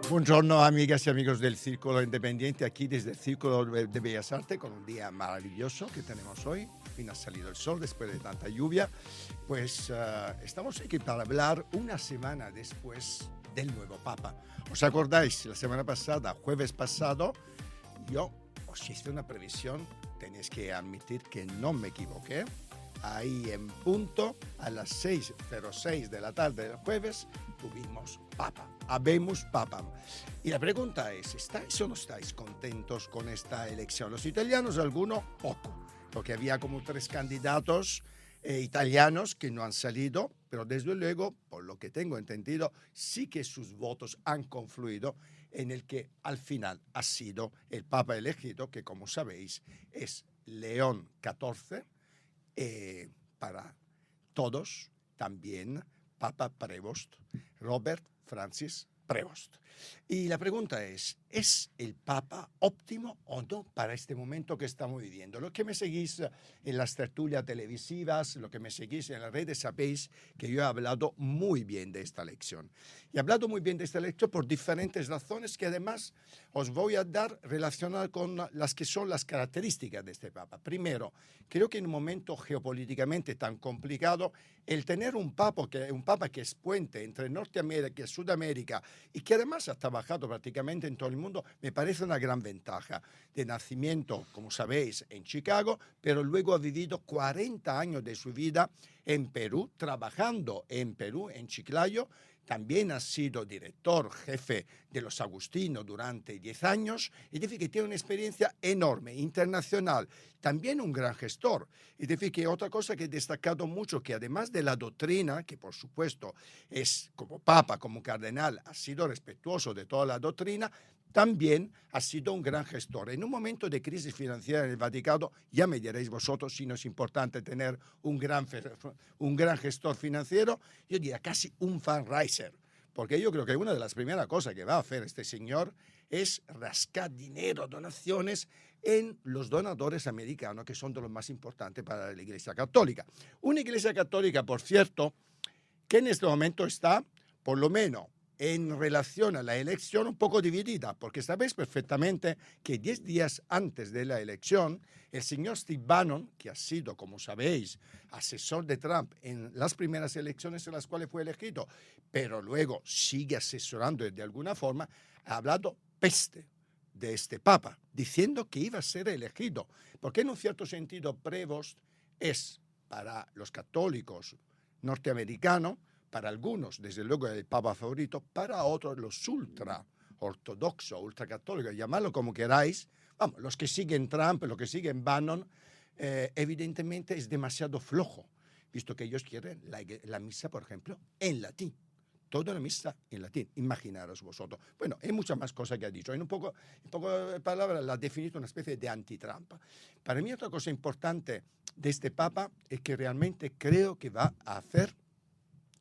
Buongiorno amigas y amigos del Círculo Independiente, aquí desde el Círculo de Bellas Artes con un día maravilloso que tenemos hoy. Al fin ha salido el sol después de tanta lluvia. Pues estamos aquí para hablar una semana después del nuevo Papa. ¿Os acordáis? La semana pasada, jueves pasado, yo os hice una previsión. Tenéis que admitir que no me equivoqué. Ahí en punto, a las 6:06 de la tarde del jueves, tuvimos Papa. Habemos Papa. Y la pregunta es, ¿estáis o no estáis contentos con esta elección? Los italianos, algunos, poco, porque había como 3 candidatos italianos que no han salido, pero desde luego, por lo que tengo entendido, sí que sus votos han confluido en el que al final ha sido el Papa elegido, que como sabéis es León XIV, para todos también Papa Prevost, Robert Francis Prevost. Y la pregunta ¿es el Papa óptimo o no para este momento que estamos viviendo? Los que me seguís en las tertulias televisivas, los que me seguís en las redes, sabéis que yo he hablado muy bien de esta elección. Y he hablado muy bien de esta elección por diferentes razones que además os voy a dar relacionadas con las que son las características de este Papa. Primero, creo que en un momento geopolíticamente tan complicado, el tener un Papa que es puente entre Norteamérica y Sudamérica y que además ha trabajado prácticamente en todo el mundo, me parece una gran ventaja. De nacimiento, como sabéis, en Chicago, pero luego ha vivido 40 años de su vida en Perú, trabajando en Perú, en Chiclayo. También ha sido director, jefe de los Agustinos durante 10 años, es decir, que tiene una experiencia enorme, internacional, también un gran gestor. Es decir, que otra cosa que he destacado mucho, que además de la doctrina, que por supuesto es como papa, como cardenal, ha sido respetuoso de toda la doctrina, también ha sido un gran gestor. En un momento de crisis financiera en el Vaticano, ya me diréis vosotros si no es importante tener un gran gestor financiero, yo diría casi un fundraiser, porque yo creo que una de las primeras cosas que va a hacer este señor es rascar dinero, donaciones en los donadores americanos, que son de los más importantes para la Iglesia Católica. Una Iglesia Católica, por cierto, que en este momento está, por lo menos, en relación a la elección un poco dividida, porque sabéis perfectamente que 10 días antes de la elección, el señor Steve Bannon, que ha sido, como sabéis, asesor de Trump en las primeras elecciones en las cuales fue elegido, pero luego sigue asesorando de alguna forma, ha hablado peste de este Papa, diciendo que iba a ser elegido, porque en un cierto sentido Prevost es, para los católicos norteamericanos, para algunos, desde luego, el Papa favorito, para otros, los ultra ortodoxos, ultracatólicos, llamadlo como queráis, vamos, los que siguen Trump, los que siguen Bannon, evidentemente es demasiado flojo, visto que ellos quieren la misa, por ejemplo, en latín. Toda la misa en latín, imaginaros vosotros. Bueno, hay muchas más cosas que ha dicho. En un poco de palabras la ha definido una especie de anti-Trump. Para mí otra cosa importante de este Papa es que realmente creo que va a hacer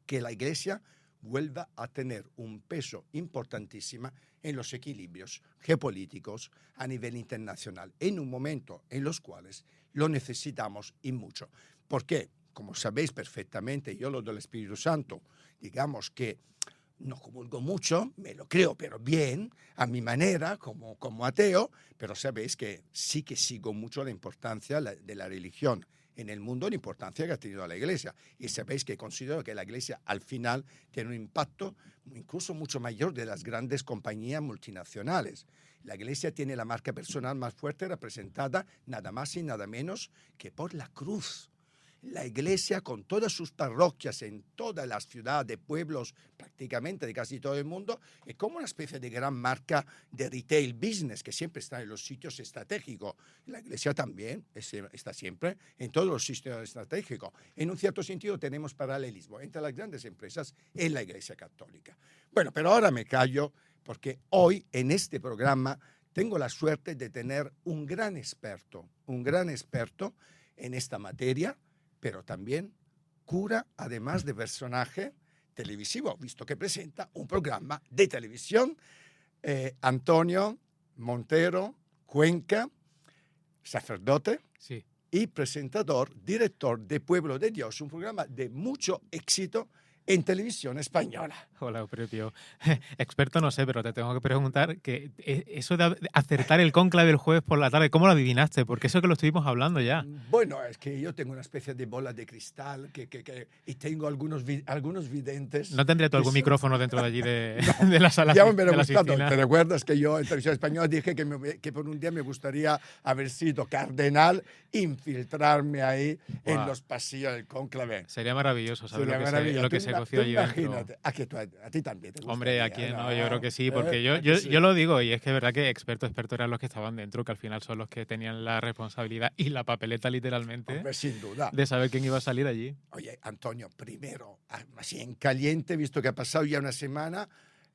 que la Iglesia vuelva a tener un peso importantísimo en los equilibrios geopolíticos a nivel internacional, en un momento en los cuales lo necesitamos y mucho. ¿Por qué? Como sabéis perfectamente, yo lo del Espíritu Santo, digamos que no comulgo mucho, me lo creo, pero bien, a mi manera, como ateo, pero sabéis que sí que sigo mucho la importancia de la religión en el mundo, la importancia que ha tenido la Iglesia. Y sabéis que considero que la Iglesia al final tiene un impacto incluso mucho mayor de las grandes compañías multinacionales. La Iglesia tiene la marca personal más fuerte representada nada más y nada menos que por la cruz. La Iglesia, con todas sus parroquias en todas las ciudades, pueblos, prácticamente de casi todo el mundo, es como una especie de gran marca de retail business que siempre está en los sitios estratégicos. La Iglesia también está siempre en todos los sitios estratégicos. En un cierto sentido tenemos paralelismo entre las grandes empresas y la Iglesia Católica. Bueno, pero ahora me callo porque hoy en este programa tengo la suerte de tener un gran experto en esta materia, pero también cura, además de personaje televisivo, visto que presenta un programa de televisión. Antonio Montero Cuenca, sacerdote, Sí. y presentador, director de Pueblo de Dios, un programa de mucho éxito en televisión española. Hola, Prepio. Experto no sé, pero te tengo que preguntar que eso de acertar el cónclave el jueves por la tarde, ¿cómo lo adivinaste? Porque eso que lo estuvimos hablando ya. Bueno, es que yo tengo una especie de bola de cristal y tengo algunos videntes. ¿No tendría tú algún que micrófono dentro de allí No, de la sala ya me de hubiera la gustado. asistida? ¿Te recuerdas que yo en televisión española dije que por un día me gustaría haber sido cardenal, infiltrarme ahí en Buah. los pasillos del cónclave? Sería maravilloso saber Sería lo que maravilloso. se cocía allí dentro. Imagínate, a ti también te Hombre, gustaría, ¿a quién no? ¿no? Yo creo que sí, porque ¿A que sí? yo lo digo, y es que es verdad que expertos eran los que estaban dentro, que al final son los que tenían la responsabilidad y la papeleta literalmente Hombre, sin duda. de saber quién iba a salir allí. Oye, Antonio, primero, así en caliente, visto que ha pasado ya una semana,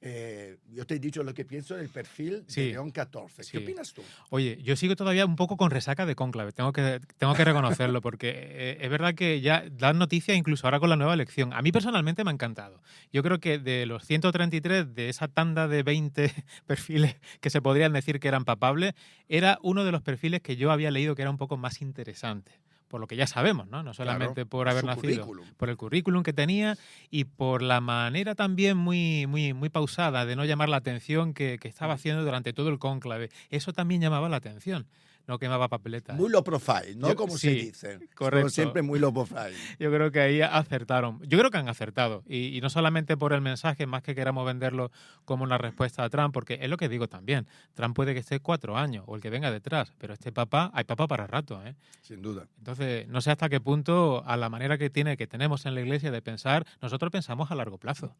yo te he dicho lo que pienso del perfil de Sí, León 14. sí. ¿Qué opinas tú? Oye, yo sigo todavía un poco con resaca de cónclave, tengo que reconocerlo, porque es verdad que ya dan noticias incluso ahora con la nueva elección. A mí personalmente me ha encantado. Yo creo que de los 133, de esa tanda de 20 perfiles que se podrían decir que eran papables, era uno de los perfiles que yo había leído que era un poco más interesante. Por lo que ya sabemos, ¿no? No solamente Claro, por haber su nacido, currículum. por el currículum que tenía y por la manera también muy pausada de no llamar la atención que estaba haciendo durante todo el cónclave. Eso también llamaba la atención, no quemaba papeletas. Muy low profile, ¿no? Como se Sí, dice. correcto. Como siempre, muy low profile. Yo creo que ahí acertaron. Yo creo que han acertado. Y no solamente por el mensaje, más que queramos venderlo como una respuesta a Trump, porque es lo que digo también. Trump puede que esté 4 años o el que venga detrás, pero este papá, hay papá para rato, ¿eh? Sin duda. Entonces, no sé hasta qué punto, a la manera que tenemos en la Iglesia de pensar, nosotros pensamos a largo plazo.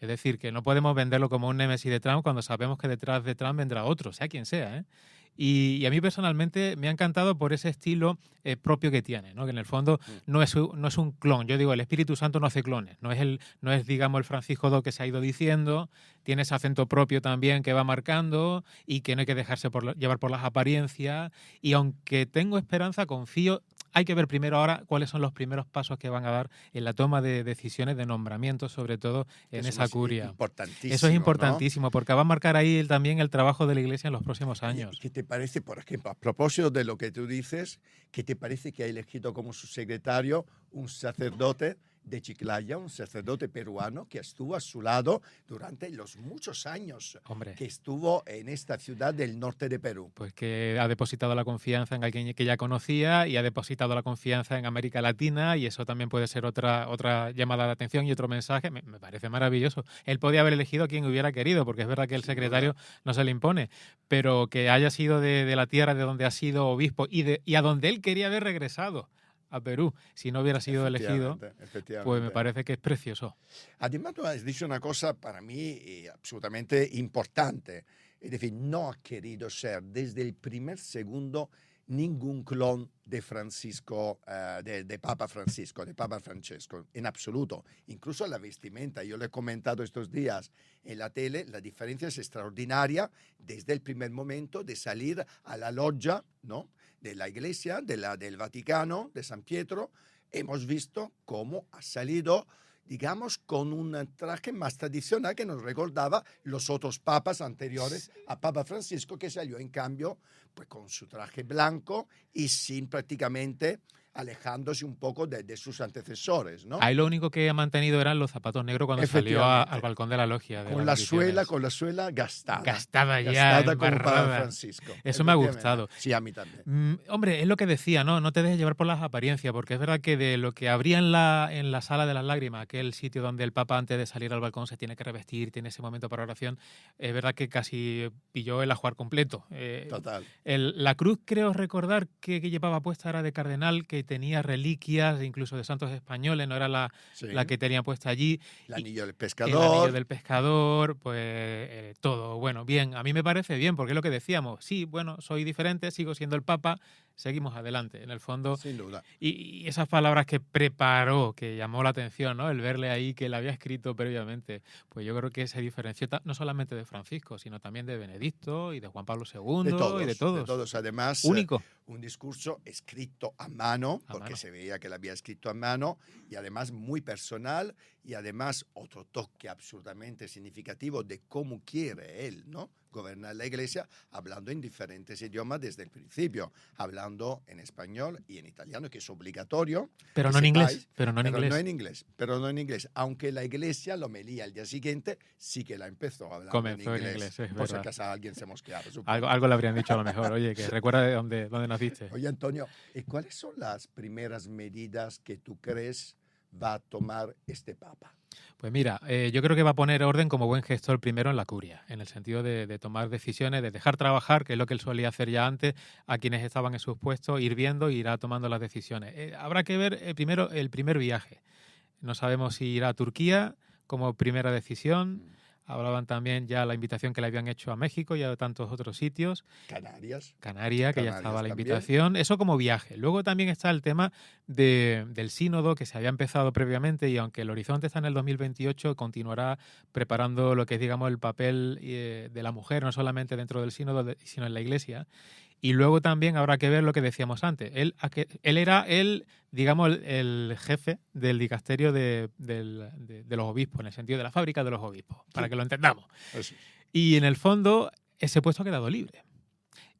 Es decir, que no podemos venderlo como un némesis de Trump cuando sabemos que detrás de Trump vendrá otro, sea quien sea, ¿eh? Y a mí personalmente me ha encantado por ese estilo propio que tiene, ¿no? Que en el fondo no es un clon. Yo digo, el Espíritu Santo no hace clones. No es digamos, el Francisco II que se ha ido diciendo. Tiene ese acento propio también que va marcando y que no hay que dejarse llevar por las apariencias. Y aunque tengo esperanza, confío. Hay que ver primero ahora cuáles son los primeros pasos que van a dar en la toma de decisiones de nombramiento, sobre todo en esa curia. Importantísimo, Eso es ¿no? importantísimo, porque va a marcar ahí también el trabajo de la Iglesia en los próximos años. ¿Qué te parece, por ejemplo, a propósito de lo que tú dices, qué te parece que ha elegido como su secretario un sacerdote de Chiclayo, un sacerdote peruano que estuvo a su lado durante los muchos años Hombre, que estuvo en esta ciudad del norte de Perú? pues que ha depositado la confianza en alguien que ya conocía y ha depositado la confianza en América Latina, y eso también puede ser otra llamada de atención y otro mensaje. Me parece maravilloso. Él podía haber elegido a quien hubiera querido, porque es verdad que el secretario no se le impone, pero que haya sido de la tierra de donde ha sido obispo y a donde él quería haber regresado, a Perú, si no hubiera sido elegido, pues me parece que es precioso. Además, tú has dicho una cosa para mí absolutamente importante. Es decir, no ha querido ser desde el primer segundo ningún clon de Francisco, de Papa Francisco, de Papa Francesco, en absoluto. Incluso la vestimenta, yo le he comentado estos días en la tele, la diferencia es extraordinaria desde el primer momento de salir a la loggia, ¿no?, de la iglesia, del Vaticano, de San Pietro. Hemos visto cómo ha salido, digamos, con un traje más tradicional que nos recordaba los otros papas anteriores a Papa Francisco, que salió en cambio pues con su traje blanco y sin prácticamente alejándose un poco de sus antecesores, ¿no? Ahí lo único que ha mantenido eran los zapatos negros cuando salió al balcón de la logia. Con la suela gastada. Gastada ya, gastada como para embarrada. Francisco. Eso me ha gustado. Sí, a mí también. Hombre, es lo que decía, ¿no? No te dejes llevar por las apariencias, porque es verdad que de lo que habría en la sala de las lágrimas, aquel sitio donde el Papa antes de salir al balcón se tiene que revestir, tiene ese momento para oración, es verdad que casi pilló el ajuar completo. Total. La cruz, creo recordar que llevaba puesta era de cardenal, que tenía reliquias incluso de santos españoles, no era la que tenía puesta allí. El anillo del El pescador. anillo del pescador, pues todo. Bueno, bien, a mí me parece bien, porque es lo que decíamos. Sí, bueno, soy diferente, sigo siendo el Papa, seguimos adelante. En el fondo, sin duda. Y esas palabras que preparó, que llamó la atención, ¿no? El verle ahí que la había escrito previamente, pues yo creo que se diferenció no solamente de Francisco, sino también de Benedicto y de Juan Pablo II y de todos. De todos, además. Único. Un discurso escrito a mano, porque se veía que lo había escrito a mano, y además muy personal y además otro toque absolutamente significativo de cómo quiere él, ¿no?, gobernar la Iglesia, hablando en diferentes idiomas desde el principio, hablando en español y en italiano, que es obligatorio. Pero que no en inglés, sepáis, pero no en pero inglés. no en inglés, pero no en inglés. Aunque la Iglesia, la homilía al día siguiente, sí que la empezó hablando Comenzó en en inglés. inglés, es Por si verdad. acaso alguien se mosqueaba, supongo. Algo le habrían dicho a lo mejor. Oye, que recuerda de dónde naciste. Oye, Antonio, ¿y cuáles son las primeras medidas que tú crees va a tomar este Papa? Pues mira, yo creo que va a poner orden como buen gestor primero en la curia, en el sentido de tomar decisiones, de dejar trabajar, que es lo que él solía hacer ya antes, a quienes estaban en sus puestos, ir viendo e irá tomando las decisiones. Habrá que ver primero el primer viaje. No sabemos si irá a Turquía como primera decisión. Hablaban también ya la invitación que le habían hecho a México y a tantos otros sitios. Canarias. Canarias, que ya estaba la también. invitación. Eso como viaje. Luego también está el tema del sínodo que se había empezado previamente y aunque el horizonte está en el 2028, continuará preparando lo que es, digamos, el papel de la mujer, no solamente dentro del sínodo, sino en la Iglesia. Y luego también habrá que ver lo que decíamos antes. Él era digamos, el jefe del dicasterio de los obispos, en el sentido de la fábrica de los obispos, para que lo entendamos. Eso. Y en el fondo, ese puesto ha quedado libre.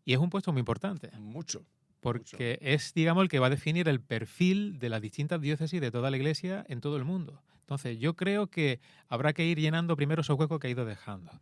Y es un puesto muy importante. Mucho. Porque es, digamos, el que va a definir el perfil de las distintas diócesis de toda la Iglesia en todo el mundo. Entonces, yo creo que habrá que ir llenando primero esos huecos que ha ido dejando.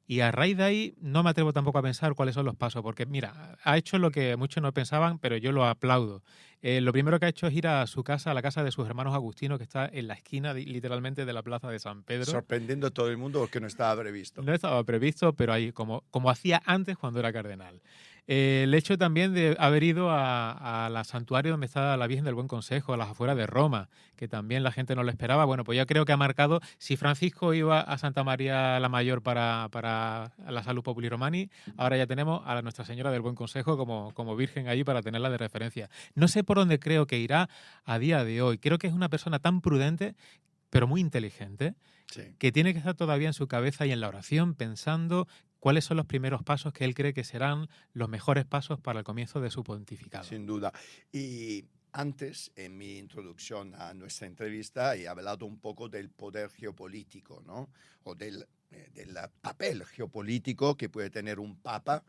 Y a raíz de ahí no me atrevo tampoco a pensar cuáles son los pasos, porque mira, ha hecho lo que muchos no pensaban, pero yo lo aplaudo. Lo primero que ha hecho es ir a su casa, a la casa de sus hermanos agustinos, que está en la esquina literalmente de la plaza de San Pedro. Sorprendiendo a todo el mundo porque no estaba previsto. No estaba previsto, pero ahí como hacía antes cuando era cardenal. El hecho también de haber ido a la santuario donde está la Virgen del Buen Consejo, a las afueras de Roma, que también la gente no lo esperaba. Bueno, pues yo creo que ha marcado, si Francisco iba a Santa María la Mayor para la Salus Populi Romani, ahora ya tenemos a Nuestra Señora del Buen Consejo como Virgen allí para tenerla de referencia. No sé por dónde creo que irá a día de hoy. Creo que es una persona tan prudente, pero muy inteligente, sí, que tiene que estar todavía en su cabeza y en la oración pensando cuáles son los primeros pasos que él cree que serán los mejores pasos para el comienzo de su pontificado. Sin duda. Y antes, en mi introducción a nuestra entrevista, he hablado un poco del poder geopolítico, ¿no? O del papel geopolítico que puede tener un papa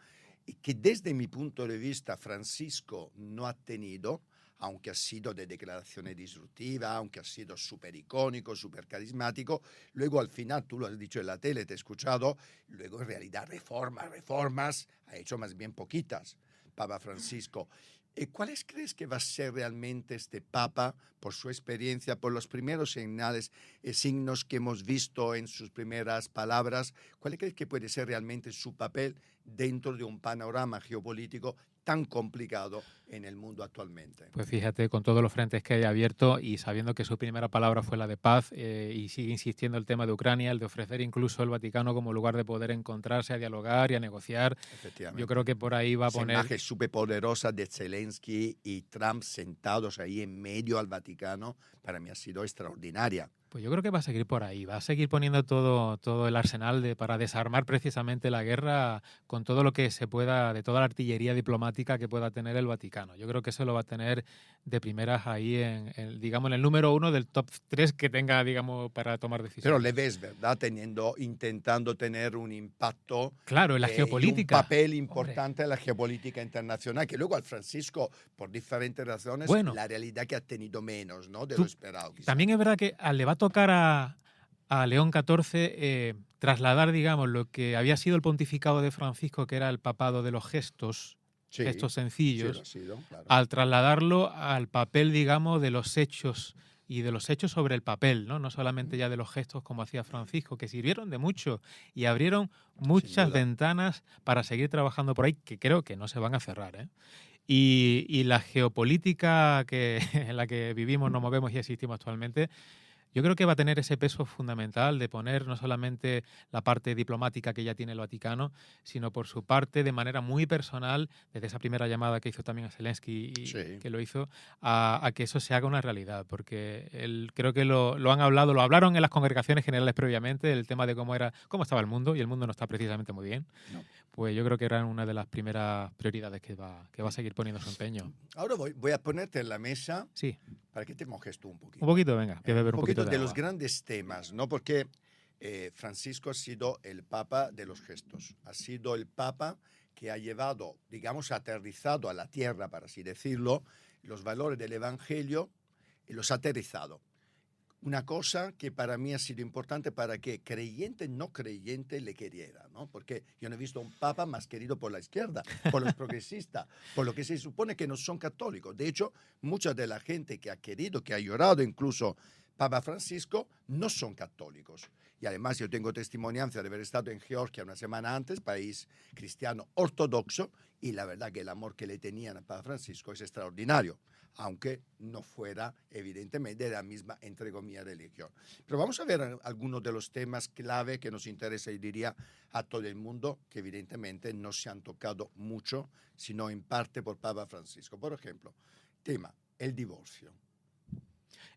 y que desde mi punto de vista Francisco no ha tenido, aunque ha sido de declaraciones disruptivas, aunque ha sido súper icónico, súper carismático, luego al final, tú lo has dicho en la tele, te he escuchado, luego en realidad reformas, ha hecho más bien poquitas, Papa Francisco. ¿Cuáles crees que va a ser realmente este Papa, por su experiencia, por los primeros signos que hemos visto en sus primeras palabras? ¿Cuál crees que puede ser realmente su papel dentro de un panorama geopolítico tan complicado en el mundo actualmente? Pues fíjate, con todos los frentes que hay abierto y sabiendo que su primera palabra fue la de paz y sigue insistiendo el tema de Ucrania, el de ofrecer incluso el Vaticano como lugar de poder encontrarse, a dialogar y a negociar. Yo creo que por ahí va a poner... Esa imagen súper poderosa de Zelensky y Trump sentados ahí en medio al Vaticano, para mí ha sido extraordinaria. Pues yo creo que va a seguir por ahí, va a seguir poniendo todo el arsenal para desarmar precisamente la guerra con todo lo que se pueda, de toda la artillería diplomática que pueda tener el Vaticano. Yo creo que eso lo va a tener de primeras ahí digamos, en el número 1 del top 3 que tenga, digamos, para tomar decisiones. Pero le ves, ¿verdad? Intentando tener un impacto. Claro, en la geopolítica. Un papel importante en la geopolítica internacional, que luego al Francisco, por diferentes razones, bueno, la realidad que ha tenido menos, ¿no? De lo esperado. Quizá. También es verdad que le va a tocar a León XIV trasladar, digamos, lo que había sido el pontificado de Francisco, que era el papado de los gestos, sí, gestos sencillos, sí, sido, claro, al trasladarlo al papel, digamos, de los hechos y de los hechos sobre el papel, ¿no? No solamente ya de los gestos como hacía Francisco, que sirvieron de mucho y abrieron muchas ventanas para seguir trabajando por ahí, que creo que no se van a cerrar, ¿eh? Y la geopolítica en la que vivimos, nos movemos y existimos actualmente, yo creo que va a tener ese peso fundamental de poner no solamente la parte diplomática que ya tiene el Vaticano, sino por su parte, de manera muy personal, desde esa primera llamada que hizo también a Zelensky, y sí, que lo hizo, a que eso se haga una realidad. Porque creo que lo hablaron en las congregaciones generales previamente, el tema de cómo estaba el mundo, y el mundo no está precisamente muy bien. No. pues yo creo que era una de las primeras prioridades que va a seguir poniendo su empeño. Ahora voy a ponerte en la mesa Sí, para que te mojes tú un un poquito. poquito, venga, voy a beber Un un poquito poquito de de los agua. grandes temas, ¿no? Porque Francisco ha sido el papa de los gestos, ha sido el papa que ha llevado, digamos, aterrizado a la tierra, para así decirlo, los valores del Evangelio y los ha aterrizado. Una cosa que para mí ha sido importante para que creyente, no creyente le queriera, ¿no? Porque yo no he visto un papa más querido por la izquierda, por los progresistas, por lo que se supone que no son católicos. De hecho, mucha de la gente que ha querido, que ha llorado incluso Papa Francisco, no son católicos. Y además yo tengo testimonianza de haber estado en Georgia una semana antes, país cristiano ortodoxo, y la verdad que el amor que le tenían a Papa Francisco es extraordinario, aunque no fuera evidentemente de la misma, entre comillas, religión. Pero vamos a ver algunos de los temas clave que nos interesa, y diría, a todo el mundo, que evidentemente no se han tocado mucho, sino en parte por Papa Francisco. Por ejemplo, tema, el divorcio.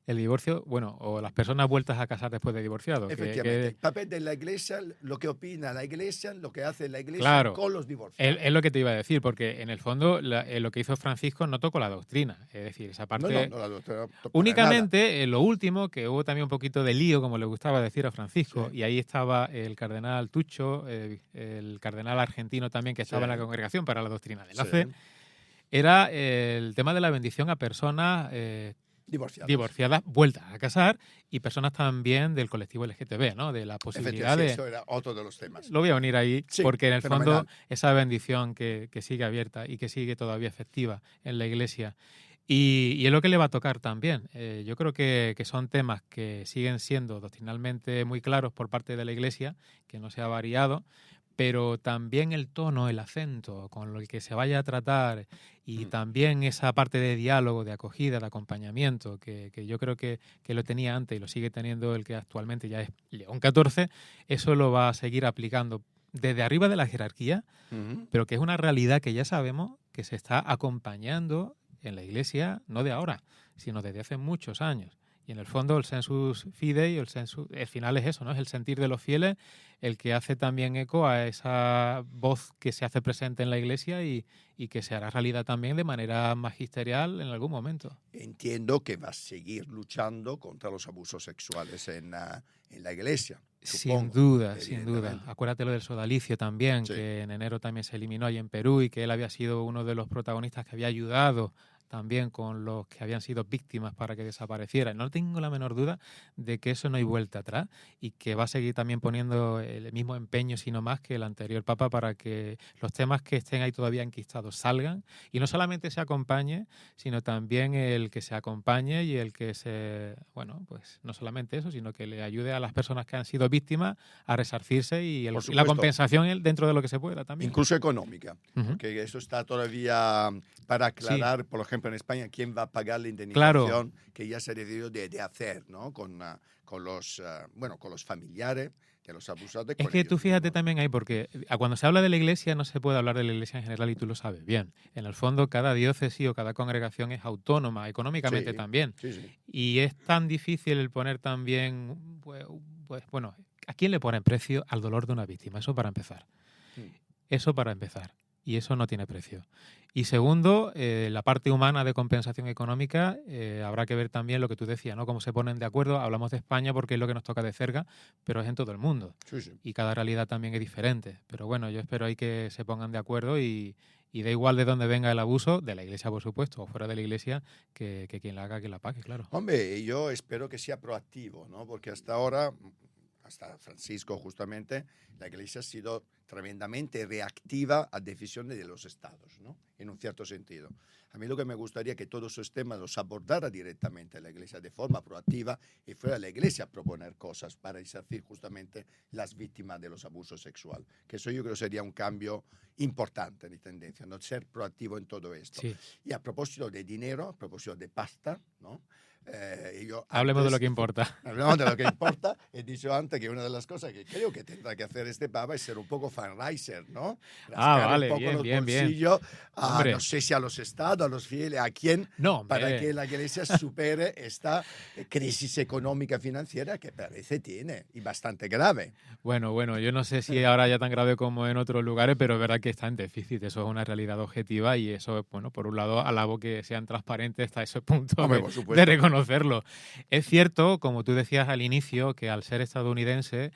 El divorcio, bueno, o las personas vueltas a casar después de divorciado. Efectivamente, el papel de la iglesia, lo que opina la iglesia, lo que hace la iglesia Claro, con los divorciados. es lo que te iba a decir, porque en el fondo lo que hizo Francisco no tocó la doctrina. Es decir, esa parte. No la doctora tocó Únicamente, lo último, que hubo también un poquito de lío, como le gustaba decir a Francisco, Sí. y ahí estaba el cardenal Tuccio, el cardenal argentino también que estaba en la Sí. congregación para la doctrina de la Sí. fe, era el tema de la bendición a personas divorciadas vueltas a casar y personas también del colectivo LGTB, ¿no? De la posibilidad Efectivamente, de... eso era otro de los temas. Lo voy a unir ahí, Sí, porque en el fenomenal. fondo esa bendición que sigue abierta y que sigue todavía efectiva en la Iglesia. Y es lo que le va a tocar también. Yo creo que son temas que siguen siendo doctrinalmente muy claros por parte de la Iglesia, que no se ha variado, pero también el tono, el acento con el que se vaya a tratar y también esa parte de diálogo, de acogida, de acompañamiento, que yo creo que lo tenía antes y lo sigue teniendo el que actualmente ya es León XIV, eso lo va a seguir aplicando desde arriba de la jerarquía, pero que es una realidad que ya sabemos que se está acompañando en la Iglesia, no de ahora, sino desde hace muchos años. Y en el fondo el sensus fidei, el final es eso, ¿no? Es el sentir de los fieles, el que hace también eco a esa voz que se hace presente en la Iglesia y que se hará realidad también de manera magisterial en algún momento. Entiendo que va a seguir luchando contra los abusos sexuales en la Iglesia. Sin Supongo, duda, sin evidentemente. duda. Acuérdate lo del sodalicio también, Sí. que en enero también se eliminó ahí en Perú y que él había sido uno de los protagonistas que había ayudado también con los que habían sido víctimas para que desapareciera. No tengo la menor duda de que eso no hay vuelta atrás y que va a seguir también poniendo el mismo empeño, sino más que el anterior Papa, para que los temas que estén ahí todavía enquistados salgan y no solamente se acompañe, sino también el que se acompañe y el que se, bueno, pues no solamente eso, sino que le ayude a las personas que han sido víctimas a resarcirse y la supuesto. compensación dentro de lo que se pueda también. Incluso económica, Ujú. porque eso está todavía para aclarar, por ejemplo, en España, quién va a pagar la indemnización que ya se ha decidido de hacer, ¿no? Con los familiares de los abusados. Es con que ellos tú fíjate mismos. también ahí, porque cuando se habla de la Iglesia no se puede hablar de la Iglesia en general y tú lo sabes bien. En el fondo, cada diócesis o cada congregación es autónoma, económicamente Sí, también. sí. Y es tan difícil el poner también, pues, bueno, ¿a quién le ponen precio al dolor de una víctima? Eso para empezar. Eso para empezar. Y eso no tiene precio. Y segundo, la parte humana de compensación económica, habrá que ver también lo que tú decías, ¿no? Cómo se ponen de acuerdo. Hablamos de España porque es lo que nos toca de cerca, pero es en todo el mundo. Sí, sí. Y cada realidad también es diferente. Pero bueno, yo espero ahí que se pongan de acuerdo y da igual de dónde venga el abuso, de la Iglesia, por supuesto, o fuera de la Iglesia, que quien la haga, que la pague, claro. Hombre, yo espero que sea proactivo, ¿no? Porque hasta ahora, hasta Francisco justamente, la Iglesia ha sido tremendamente reactiva a decisiones de los estados, ¿no? En un cierto sentido. A mí lo que me gustaría es que todos esos temas los abordara directamente la Iglesia de forma proactiva y fuera la Iglesia a proponer cosas para resarcir justamente las víctimas de los abusos sexuales. Que eso yo creo sería un cambio importante de tendencia, ¿no? Ser proactivo en todo esto. Sí. Y a propósito de dinero, a propósito de pasta, ¿no? Hablemos de lo que importa. Hablemos de lo que importa. He dicho antes que una de las cosas que creo que tendrá que hacer este Papa es ser un poco fundraiser, ¿no? Rascar Vale, un poco los bien. bolsillos, Hombre. no sé si a los estados, a los fieles, a quién, No, para hombre. que la Iglesia supere esta crisis económica financiera que parece tiene y bastante grave. Bueno, yo no sé si ahora ya tan grave como en otros lugares, pero es verdad que está en déficit. Eso es una realidad objetiva y eso, bueno, por un lado, alabo que sean transparentes hasta ese punto Hombre, de, por de supuesto. reconocerlo. Es cierto, como tú decías al inicio, que al ser estadounidense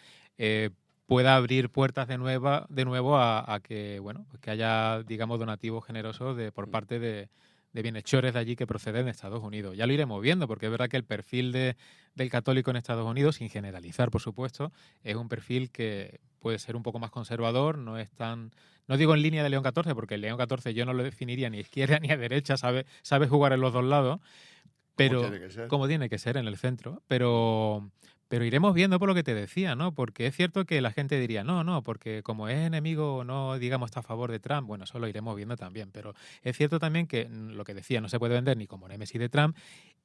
pueda abrir puertas de nuevo a que, bueno, pues que haya, digamos, donativos generosos por parte de bienhechores de allí que proceden de Estados Unidos. Ya lo iremos viendo, porque es verdad que el perfil del católico en Estados Unidos, sin generalizar, por supuesto, es un perfil que puede ser un poco más conservador, no es tan... No digo en línea de León XIV, porque el León XIV yo no lo definiría ni a izquierda ni a derecha, sabe jugar en los dos lados, pero Como tiene que ser. como tiene que ser en el centro, pero iremos viendo por lo que te decía, ¿no? Porque es cierto que la gente diría, no, porque como es enemigo, no, digamos, está a favor de Trump. Bueno, eso lo iremos viendo también, pero es cierto también que lo que decía, no se puede vender ni como némesis de Trump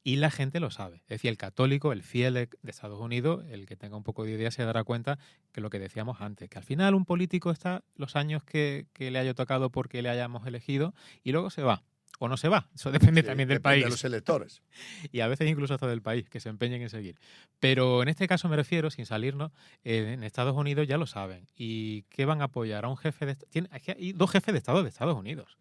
y la gente lo sabe. Es decir, el católico, el fiel de Estados Unidos, el que tenga un poco de idea se dará cuenta que lo que decíamos antes, que al final un político está los años que le haya tocado porque le hayamos elegido y luego se va. O no se va, eso depende Sí, también del depende país. de los electores. Y a veces incluso hasta del país, que se empeñen en seguir. Pero en este caso me refiero, sin salirnos, en Estados Unidos ya lo saben. ¿Y qué van a apoyar? A un jefe de... Es que hay dos jefes de Estado de Estados Unidos.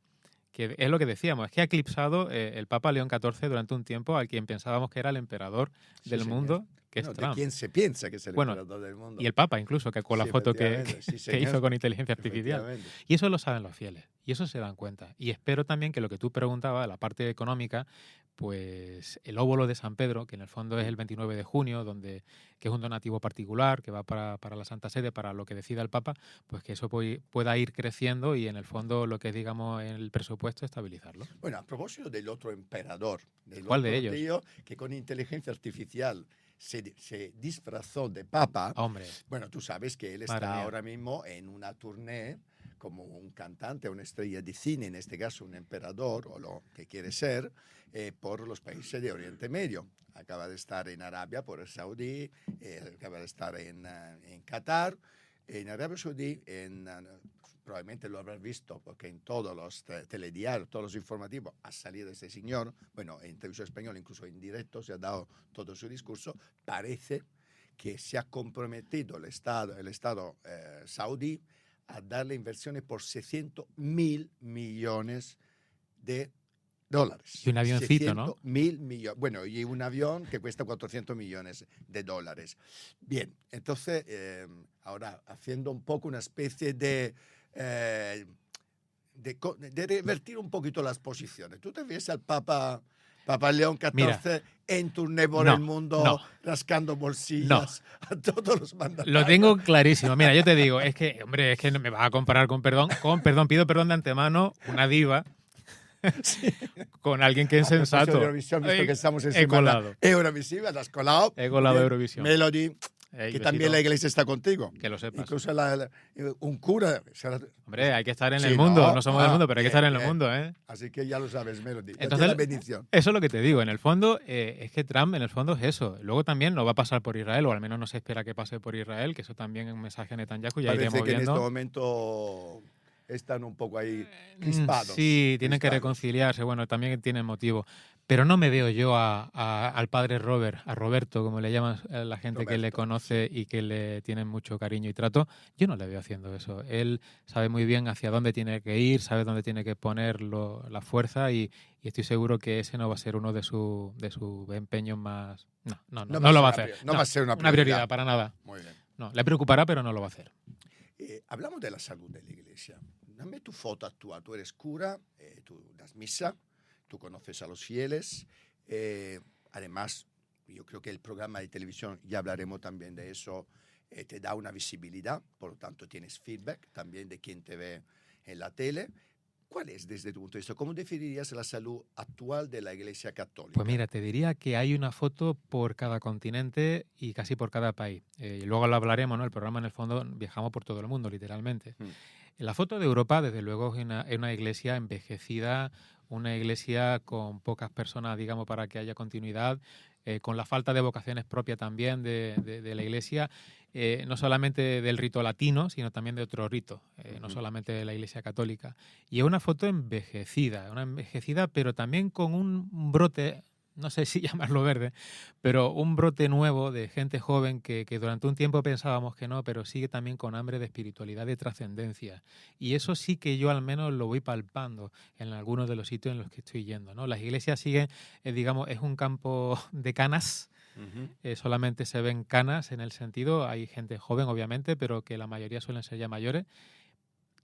Que es lo que decíamos, es que ha eclipsado el Papa León XIV durante un tiempo al quien pensábamos que era el emperador Sí, del señor. mundo, que Bueno, es de Trump. quién se piensa que es el Bueno, emperador del mundo. Y el Papa incluso, que con la Sí, foto efectivamente, sí, que señor. hizo con inteligencia artificial. Efectivamente. Y eso lo saben los fieles, y eso se dan cuenta. Y espero también que lo que tú preguntabas, la parte económica, pues el óbolo de San Pedro, que en el fondo es el 29 de junio, que es un donativo particular, que va para la Santa Sede, para lo que decida el Papa, pues que eso pueda ir creciendo y en el fondo lo que es, digamos, el presupuesto, estabilizarlo. Bueno, a propósito del otro emperador, del ¿Cuál otro de ellos? tío que con inteligencia artificial se disfrazó de papa. Hombre, Bueno, tú sabes que él madre está mía. ahora mismo en una tournée como un cantante, una estrella de cine, en este caso un emperador o lo que quiere ser, por los países de Oriente Medio. Acaba de estar en Arabia por el Saudí, acaba de estar en Qatar, en Arabia Saudí, probablemente lo habrás visto porque en todos los telediarios, todos los informativos ha salido este señor, bueno, en televisión española incluso en directo se ha dado todo su discurso, parece que se ha comprometido el Estado saudí a darle inversiones por 600.000 millones de dólares. Y un avioncito, ¿no? 600.000 millones. Bueno, y un avión que cuesta 400 millones de dólares. Bien, entonces, ahora haciendo un poco una especie de revertir un poquito las posiciones. ¿Tú te ves al Papa León XIV Mira, en turné por no, el mundo, no. rascando bolsillas a todos los mandatarios? Lo tengo clarísimo. Mira, yo te digo, es que no me vas a comparar con perdón, pido perdón de antemano, una diva, con alguien que es A propósito sensato. de Eurovisión, visto que estamos en He semana colado. Eurovisiva, te has colado. He colado Bien, Eurovisión. Melody, que besito. también la iglesia está contigo. Que lo sepas. Incluso un cura. Hombre, hay que estar en Sí, el mundo. no, No somos del mundo, pero hay que bien, estar en el bien. mundo, ¿eh? Así que ya lo sabes, Melody. Ya Entonces, tienes la bendición. eso es lo que te digo. En el fondo, es que Trump, en el fondo, es eso. Luego también no va a pasar por Israel, o al menos no se espera que pase por Israel, que eso también es un mensaje a Netanyahu. Ya Parece iremos que en este viendo. momento están un poco ahí crispados. Sí, tienen que crispados. reconciliarse. Bueno, también tienen motivo. Pero no me veo yo al padre Robert, a Roberto, como le llaman la gente que le Roberto, conoce y que le tienen mucho cariño y trato. Yo no le veo haciendo eso. Él sabe muy bien hacia dónde tiene que ir, sabe dónde tiene que poner la fuerza y estoy seguro que ese no va a ser uno de sus empeños más... No lo va a hacer. No va a ser una prioridad para nada. Muy bien. No, le preocupará, pero no lo va a hacer. Hablamos de la salud de la iglesia. Dame tu foto actual. Tú eres cura, tú das misa, tú conoces a los fieles. Además, yo creo que el programa de televisión, ya hablaremos también de eso, te da una visibilidad, por lo tanto tienes feedback también de quien te ve en la tele. ¿Cuál es desde tu punto de vista? ¿Cómo definirías la salud actual de la Iglesia Católica? Pues mira, te diría que hay una foto por cada continente y casi por cada país. Y luego lo hablaremos, ¿no? El programa en el fondo viajamos por todo el mundo, literalmente. La foto de Europa, desde luego, es una iglesia envejecida, una iglesia con pocas personas, digamos, para que haya continuidad, con la falta de vocaciones propias también de la iglesia, no solamente del rito latino, sino también de otros ritos, no solamente de la iglesia católica. Y es una foto envejecida, pero también con un brote, no sé si llamarlo verde, pero un brote nuevo de gente joven que durante un tiempo pensábamos que no, pero sigue también con hambre de espiritualidad, de trascendencia. Y eso sí que yo al menos lo voy palpando en algunos de los sitios en los que estoy yendo, ¿no? Las iglesias siguen, digamos, es un campo de canas. Solamente se ven canas en el sentido, hay gente joven obviamente, pero que la mayoría suelen ser ya mayores.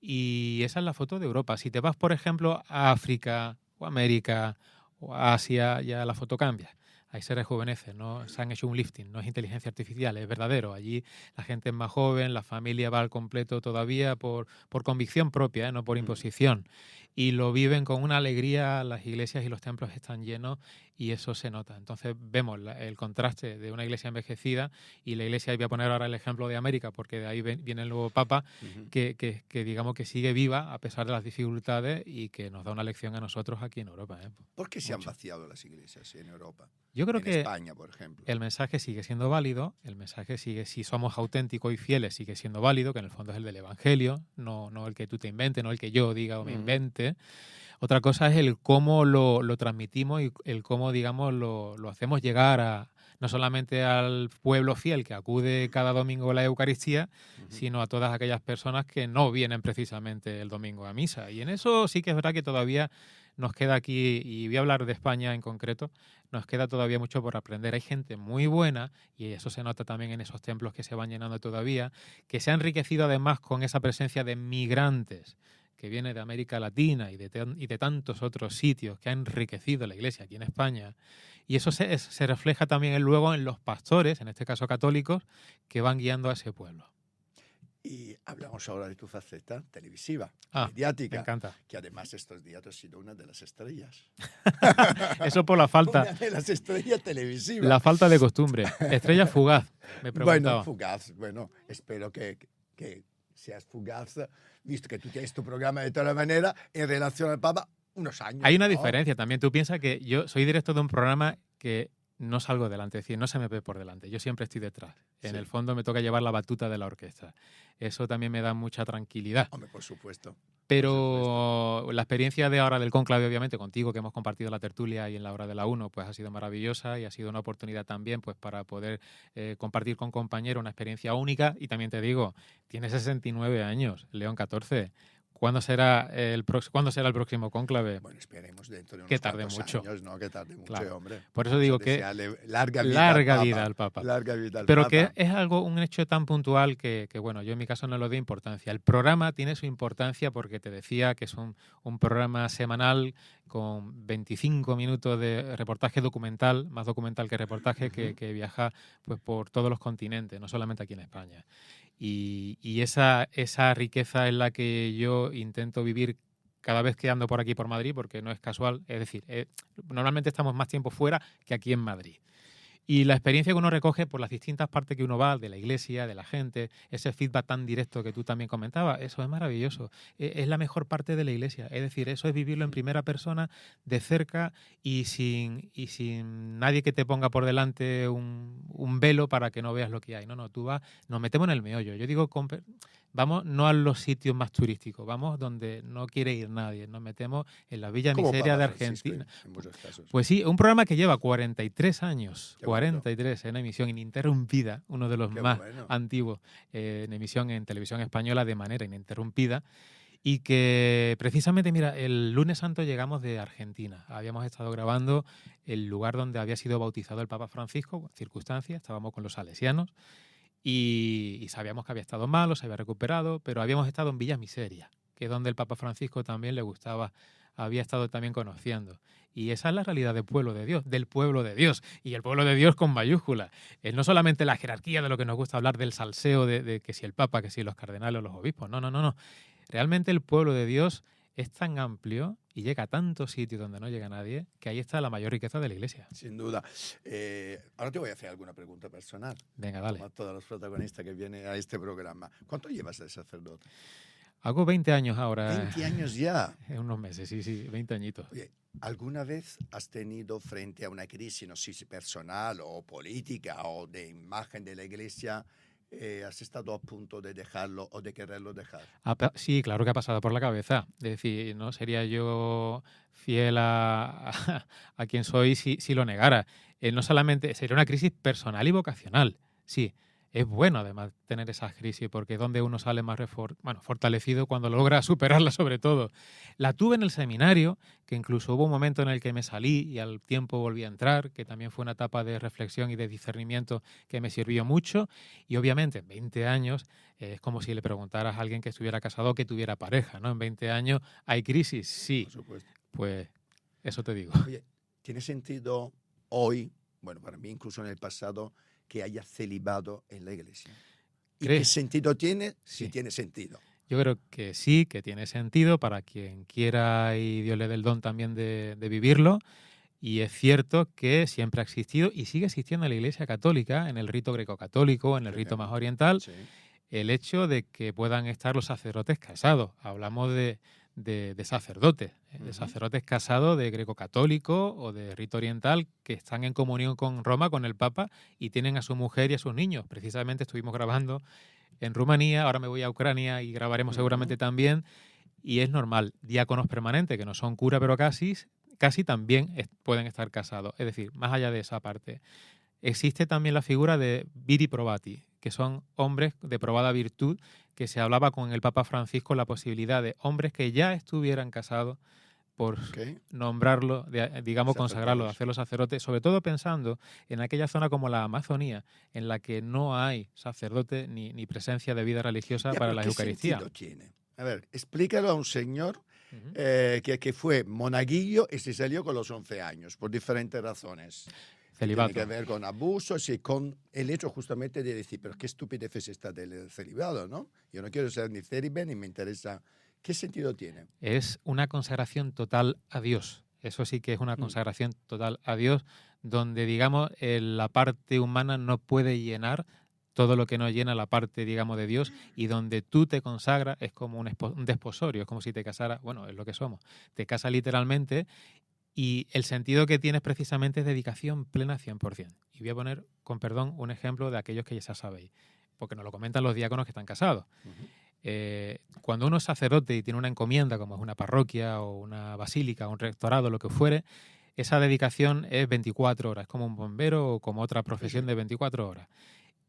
Y esa es la foto de Europa. Si te vas, por ejemplo, a África o América o a Asia, ya la foto cambia. Ahí se rejuvenece, ¿no? Se han hecho un lifting, no es inteligencia artificial, es verdadero. Allí la gente es más joven, la familia va al completo todavía por convicción propia, no por imposición. Y lo viven con una alegría, las iglesias y los templos están llenos y eso se nota. Entonces vemos el contraste de una iglesia envejecida y la iglesia, y voy a poner ahora el ejemplo de América, porque de ahí viene el nuevo Papa, que digamos que sigue viva a pesar de las dificultades y que nos da una lección a nosotros aquí en Europa. ¿Por qué se han Mucho. vaciado las iglesias en Europa? Yo creo En que España, por ejemplo. el mensaje sigue siendo válido, el mensaje sigue, si somos auténticos y fieles, sigue siendo válido, que en el fondo es el del Evangelio, no el que tú te inventes, no el que yo diga o me invente. Otra cosa es el cómo lo transmitimos y el cómo, digamos, lo hacemos llegar a no solamente al pueblo fiel que acude cada domingo a la Eucaristía, sino a todas aquellas personas que no vienen precisamente el domingo a misa. Y en eso sí que es verdad que todavía nos queda aquí, y voy a hablar de España en concreto, nos queda todavía mucho por aprender. Hay gente muy buena, y eso se nota también en esos templos que se van llenando todavía, que se ha enriquecido además con esa presencia de migrantes que viene de América Latina y de tantos otros sitios, que ha enriquecido la iglesia aquí en España. Y eso se refleja también luego en los pastores, en este caso católicos, que van guiando a ese pueblo. Y hablamos ahora de tu faceta televisiva, Me mediática, encanta. que además estos días has sido una de las estrellas. Eso por la falta. Una de las estrellas televisivas. La falta de costumbre. Estrella fugaz, me preguntaba. Bueno, fugaz. Bueno, espero que seas fugaz, visto que tú tienes tu programa de toda manera en relación al Papa unos años. Hay una ¿no? diferencia también. Tú piensas que yo soy director de un programa que no salgo delante, es decir, no se me ve por delante, yo siempre estoy detrás. En el fondo me toca llevar la batuta de la orquesta. Eso también me da mucha tranquilidad. Hombre, por supuesto. Pero la experiencia de ahora del cónclave, obviamente, contigo, que hemos compartido la tertulia y en la hora de la 1, pues ha sido maravillosa y ha sido una oportunidad también pues para poder compartir con compañeros una experiencia única. Y también te digo, tienes 69 años, León 14. ¿Cuándo será el próximo cónclave? Bueno, esperemos dentro de unos que tarde cuantos mucho. años, ¿no? Que tarde mucho, Claro. hombre. Por eso digo que larga vida al Papa. Larga vida al Pero Papa. que es un hecho tan puntual que, bueno, yo en mi caso no le doy importancia. El programa tiene su importancia porque te decía que es un programa semanal con 25 minutos de reportaje documental, más documental que reportaje, que viaja pues por todos los continentes, no solamente aquí en España. Y esa riqueza es la que yo intento vivir cada vez que ando por aquí por Madrid, porque no es casual, es decir, normalmente estamos más tiempo fuera que aquí en Madrid. Y la experiencia que uno recoge por las distintas partes que uno va, de la iglesia, de la gente, ese feedback tan directo que tú también comentabas, eso es maravilloso. Es la mejor parte de la iglesia. Es decir, eso es vivirlo en primera persona, de cerca y sin nadie que te ponga por delante un velo para que no veas lo que hay. No, tú vas, nos metemos en el meollo. Yo digo, vamos no a los sitios más turísticos, vamos donde no quiere ir nadie. Nos metemos en la Villa Miseria de Argentina. En muchos casos. Pues sí, un programa que lleva 43 años, Qué 43 en emisión ininterrumpida, uno de los más bueno. antiguos en emisión en televisión española de manera ininterrumpida. Y que precisamente, mira, el lunes santo llegamos de Argentina. Habíamos estado grabando el lugar donde había sido bautizado el Papa Francisco, circunstancias, estábamos con los salesianos y sabíamos que había estado malo, se había recuperado, pero habíamos estado en Villa Miseria, que es donde el Papa Francisco también le gustaba, había estado también conociendo. Y esa es la realidad del pueblo de Dios, y el pueblo de Dios con mayúsculas. Es no solamente la jerarquía de lo que nos gusta hablar del salseo de que si el Papa, que si los cardenales o los obispos, no. Realmente el pueblo de Dios es tan amplio y llega a tantos sitios donde no llega nadie, que ahí está la mayor riqueza de la iglesia. Sin duda. Ahora te voy a hacer alguna pregunta personal. Venga, dale. Como a todos los protagonistas que vienen a este programa. ¿Cuánto llevas de sacerdote? Hago 20 años ahora. 20 años ya. En unos meses, sí, 20 añitos. Oye, ¿alguna vez has tenido frente a una crisis, no sé si personal o política o de imagen de la iglesia, has estado a punto de dejarlo o de quererlo dejar? Sí, claro que ha pasado por la cabeza. Es decir, no sería yo fiel a quien soy si lo negara. No solamente sería una crisis personal y vocacional. Sí, es bueno además tener esas crisis porque es donde uno sale más fortalecido cuando logra superarla sobre todo. La tuve en el seminario, que incluso hubo un momento en el que me salí y al tiempo volví a entrar, que también fue una etapa de reflexión y de discernimiento que me sirvió mucho. Y obviamente en 20 años es como si le preguntaras a alguien que estuviera casado o que tuviera pareja, ¿no? En 20 años hay crisis, sí. Por supuesto. Pues eso te digo. Oye, ¿tiene sentido hoy, bueno, para mí incluso en el pasado, que haya celibado en la iglesia? ¿Y qué sentido tiene? Sí. Si tiene sentido. Yo creo que sí, que tiene sentido para quien quiera y Dios le dé el don también de vivirlo. Y es cierto que siempre ha existido y sigue existiendo en la Iglesia Católica, en el rito greco-católico, en el rito más oriental, el hecho de que puedan estar los sacerdotes casados. Hablamos de sacerdotes, de sacerdotes casados de greco-católico o de rito oriental que están en comunión con Roma, con el Papa, y tienen a su mujer y a sus niños. Precisamente estuvimos grabando en Rumanía, ahora me voy a Ucrania y grabaremos seguramente también, y es normal. Diáconos permanentes, que no son cura, pero casi también pueden estar casados. Es decir, más allá de esa parte, existe también la figura de viri probati, que son hombres de probada virtud, que se hablaba con el Papa Francisco la posibilidad de hombres que ya estuvieran casados por nombrarlo, digamos, consagrarlo, hacerlo sacerdote, sobre todo pensando en aquella zona como la Amazonía, en la que no hay sacerdote ni presencia de vida religiosa para la Eucaristía. ¿Qué sentido tiene? A ver, explícalo a un señor que fue monaguillo y se salió con los 11 años, por diferentes razones. Celibato. Tiene que ver con abusos y con el hecho justamente de decir, pero qué estupidez es esta del celibado, ¿no? Yo no quiero ser ni célibe ni me interesa. ¿Qué sentido tiene? Es una consagración total a Dios. Eso sí que es una consagración total a Dios, donde, digamos, la parte humana no puede llenar todo lo que no llena la parte, digamos, de Dios, y donde tú te consagras es como un desposorio, es como si te casaras, bueno, es lo que somos, te casas literalmente, y el sentido que tienes precisamente es dedicación plena 100%. Y voy a poner, con perdón, un ejemplo de aquellos que ya sabéis, porque nos lo comentan los diáconos que están casados. Cuando uno es sacerdote y tiene una encomienda, como es una parroquia o una basílica, un rectorado, lo que fuere, esa dedicación es 24 horas, es como un bombero o como otra profesión de 24 horas.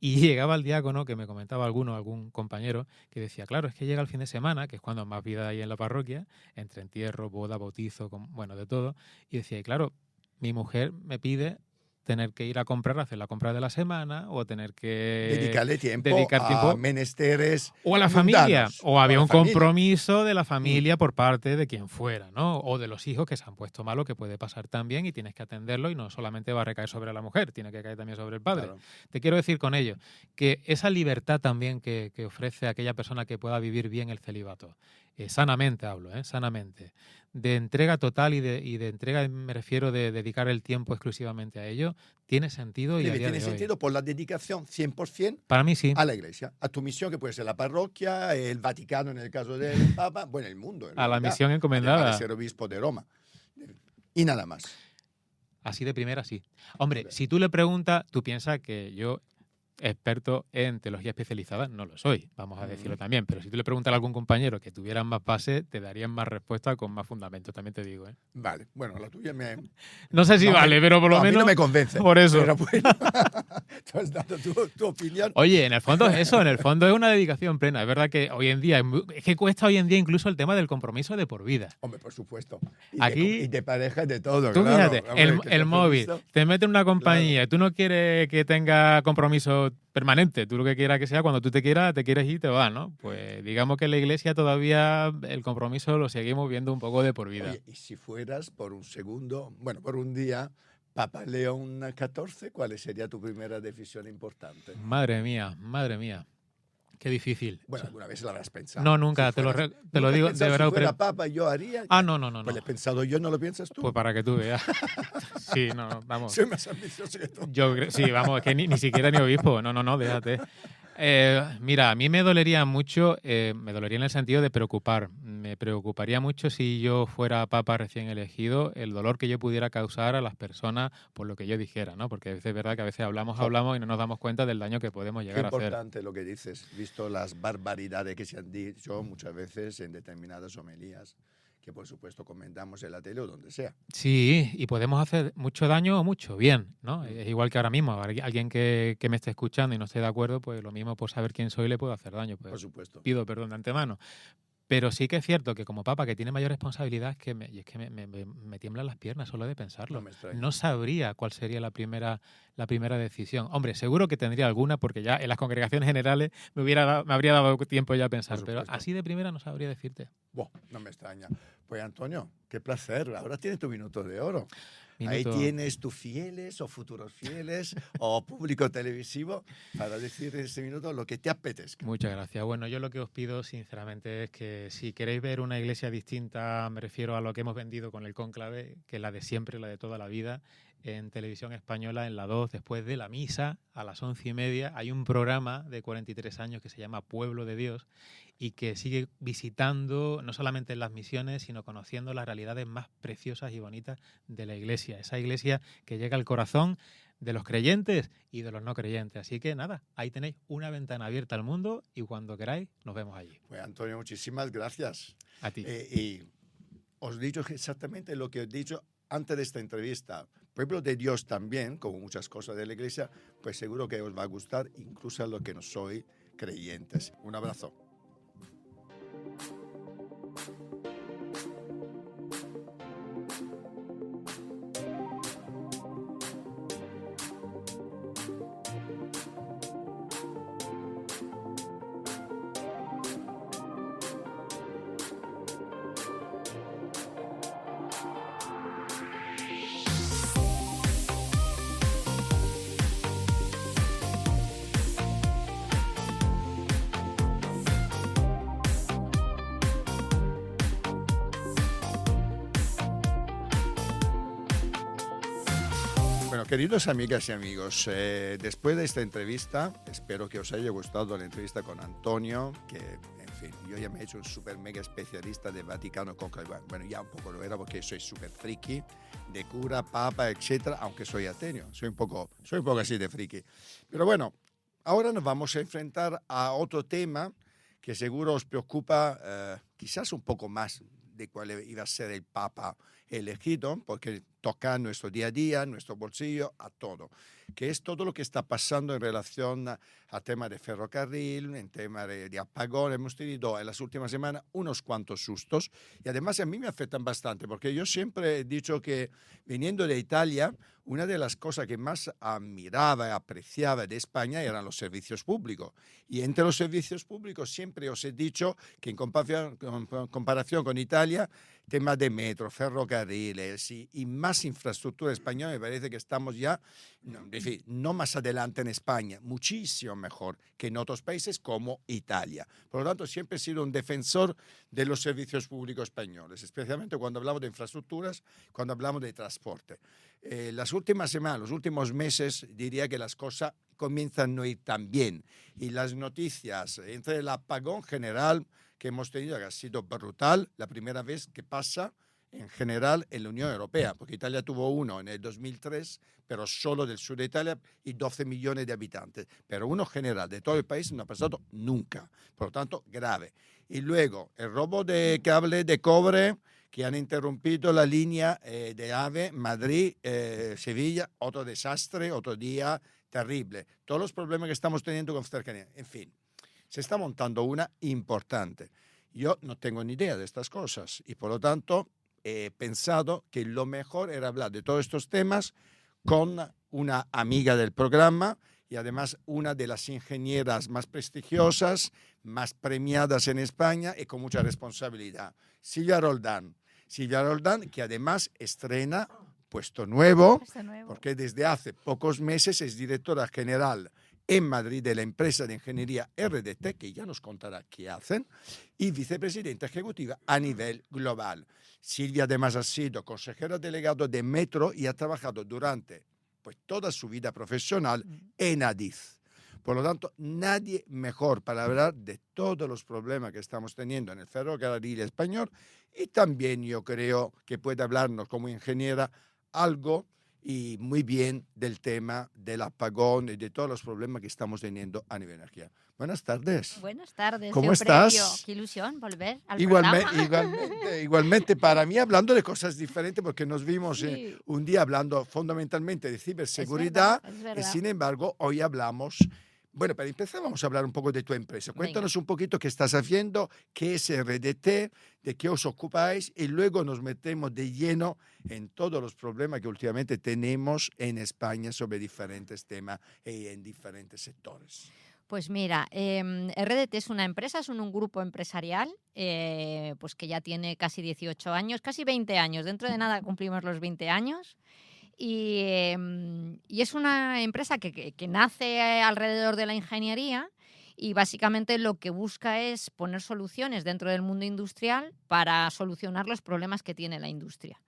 Y llegaba el diácono, que me comentaba algún compañero, que decía, claro, es que llega el fin de semana, que es cuando más vida hay en la parroquia, entre entierro, boda, bautizo, bueno, de todo. Y decía, y claro, mi mujer me pide tener que ir a comprar, hacer la compra de la semana, o tener que dedicar tiempo a menesteres o a la familia, o había un compromiso de la familia por parte de quien fuera, ¿no? O de los hijos que se han puesto malos, que puede pasar también y tienes que atenderlo, y no solamente va a recaer sobre la mujer, tiene que caer también sobre el padre. Claro. Te quiero decir con ello que esa libertad también que ofrece aquella persona que pueda vivir bien el celibato, sanamente hablo, sanamente, de entrega total y de entrega, me refiero de dedicar el tiempo exclusivamente a ello, tiene sentido. Tiene sentido por la dedicación 100% para mí sí. A la iglesia, a tu misión, que puede ser la parroquia, el Vaticano en el caso del Papa, bueno, el mundo. A la misión encomendada. Para ser obispo de Roma. Y nada más. Así de primera, sí. Hombre, si tú le preguntas, tú piensas que yo, experto en teología especializada, no lo soy, vamos a decirlo también, pero si tú le preguntas a algún compañero que tuvieran más base, te darían más respuesta con más fundamento, también te digo. Vale, bueno, la tuya me... No sé si vale, pero por lo menos... A mí no me convence. Por eso. Pero bueno, tú has dado tu opinión. Oye, en el fondo es una dedicación plena. Es verdad que hoy en día, es que cuesta hoy en día incluso el tema del compromiso de por vida. Hombre, por supuesto. Aquí, de pareja, de todo. Tú claro. fíjate, el móvil, te mete en una compañía, tú no quieres que tenga compromiso permanente, tú lo que quieras que sea, cuando tú te quieres ir y te vas, ¿no? Pues digamos que en la iglesia todavía el compromiso lo seguimos viendo un poco de por vida. Oye, y si fueras por un segundo, bueno, por un día, Papa León XIV, ¿cuál sería tu primera decisión importante? Madre mía. Qué difícil. Bueno, alguna vez lo habrás pensado. No, nunca, te lo digo de verdad. Si fuera Papa, yo haría. No. Pues lo he pensado yo, ¿no lo piensas tú? Pues para que tú veas. Sí, no, vamos. Soy más ambicioso que tú. Sí, vamos, es que ni siquiera ni obispo. No, déjate. Mira, a mí me dolería mucho, me dolería en el sentido de preocupar. Me preocuparía mucho si yo fuera papa recién elegido, el dolor que yo pudiera causar a las personas por lo que yo dijera, ¿no? Porque a veces es verdad que a veces hablamos y no nos damos cuenta del daño que podemos Qué llegar a hacer. importante lo que dices, visto las barbaridades que se han dicho muchas veces en determinadas homilías, que por supuesto comentamos en la tele o donde sea. Sí, y podemos hacer mucho daño o mucho bien, ¿no? Es igual que ahora mismo, alguien que me esté escuchando y no esté de acuerdo, pues lo mismo por saber quién soy le puedo hacer daño. Pues Por supuesto. pido perdón de antemano. Pero sí que es cierto que como papa, que tiene mayor responsabilidad, es que me tiemblan las piernas solo de pensarlo. No me extraña. No sabría cuál sería la primera decisión. Hombre, seguro que tendría alguna, porque ya en las congregaciones generales me habría dado tiempo ya a pensar, pero así de primera no sabría decirte. No me extraña. Pues Antonio, qué placer. Ahora tienes tu minuto de oro. Minuto. Ahí tienes tus fieles o futuros fieles o público televisivo para decir en ese minuto lo que te apetezca. Muchas gracias. Bueno, yo lo que os pido sinceramente es que si queréis ver una iglesia distinta, me refiero a lo que hemos vendido con el cónclave, que es la de siempre, la de toda la vida, en Televisión Española, en la 2, después de la misa, a las 11:30, hay un programa de 43 años que se llama Pueblo de Dios y que sigue visitando, no solamente en las misiones, sino conociendo las realidades más preciosas y bonitas de la iglesia. Esa iglesia que llega al corazón de los creyentes y de los no creyentes. Así que nada, ahí tenéis una ventana abierta al mundo y cuando queráis nos vemos allí. Pues Antonio, muchísimas gracias. A ti. Y os he dicho exactamente lo que os he dicho antes de esta entrevista. Pueblo de Dios también, como muchas cosas de la iglesia, pues seguro que os va a gustar, incluso a los que no sois creyentes. Un abrazo. Bueno, queridos amigas y amigos, después de esta entrevista, espero que os haya gustado la entrevista con Antonio, que, en fin, yo ya me he hecho un súper mega especialista de Vaticano Conclave. Bueno, ya un poco lo era porque soy súper friki, de cura, papa, etcétera, aunque soy ateo, soy un poco así de friki. Pero bueno, ahora nos vamos a enfrentar a otro tema que seguro os preocupa quizás un poco más de cuál iba a ser el papa elegido, porque toca nuestro día a día, nuestro bolsillo, a todo, que es todo lo que está pasando en relación a tema de ferrocarril, en tema de apagón. Hemos tenido en las últimas semanas unos cuantos sustos y además a mí me afectan bastante, porque yo siempre he dicho que viniendo de Italia, una de las cosas que más admiraba y apreciaba de España eran los servicios públicos. Y entre los servicios públicos siempre os he dicho que en comparación con Italia, tema de metro, ferrocarriles y más infraestructura española, me parece que estamos ya, no más adelante en España, muchísimo mejor que en otros países como Italia. Por lo tanto, siempre he sido un defensor de los servicios públicos españoles, especialmente cuando hablamos de infraestructuras, cuando hablamos de transporte. Las últimas semanas, los últimos meses, diría que las cosas comienzan a no ir tan bien. Y las noticias, entre el apagón general que hemos tenido, que ha sido brutal, la primera vez que pasa en general en la Unión Europea, porque Italia tuvo uno en el 2003, pero solo del sur de Italia y 12 millones de habitantes. Pero uno general de todo el país no ha pasado nunca, por lo tanto, grave. Y luego, el robo de cable de cobre que han interrumpido la línea de AVE Madrid-Sevilla, otro desastre, otro día terrible. Todos los problemas que estamos teniendo con cercanía. En fin, se está montando una importante. Yo no tengo ni idea de estas cosas y por lo tanto he pensado que lo mejor era hablar de todos estos temas con una amiga del programa y además una de las ingenieras más prestigiosas, más premiadas en España y con mucha responsabilidad, Silvia Roldán. Silvia Roldán, que además estrena puesto nuevo, porque desde hace pocos meses es directora general en Madrid de la empresa de ingeniería RDT, que ya nos contará qué hacen, y vicepresidenta ejecutiva a nivel global. Silvia además ha sido consejera delegado de Metro y ha trabajado durante toda su vida profesional en Adif. Por lo tanto, nadie mejor para hablar de todos los problemas que estamos teniendo en el ferrocarril español y también yo creo que puede hablarnos como ingeniera algo y muy bien del tema del apagón y de todos los problemas que estamos teniendo a nivel de energía. Buenas tardes. Buenas tardes, ¿Cómo Eufrebio. estás? Qué ilusión volver al Igualmente, programa. igualmente para mí hablando de cosas diferentes porque nos vimos Sí. un día hablando fundamentalmente de Es ciberseguridad verdad, es y verdad. sin embargo hoy hablamos, bueno, para empezar vamos a hablar un poco de tu empresa. Cuéntanos un poquito qué estás haciendo, qué es RDT, de qué os ocupáis y luego nos metemos de lleno en todos los problemas que últimamente tenemos en España sobre diferentes temas y en diferentes sectores. Pues mira, RDT es una empresa, es un grupo empresarial pues que ya tiene casi 18 años, casi 20 años. Dentro de nada cumplimos los 20 años. Y es una empresa que nace alrededor de la ingeniería y básicamente lo que busca es poner soluciones dentro del mundo industrial para solucionar los problemas que tiene la industria.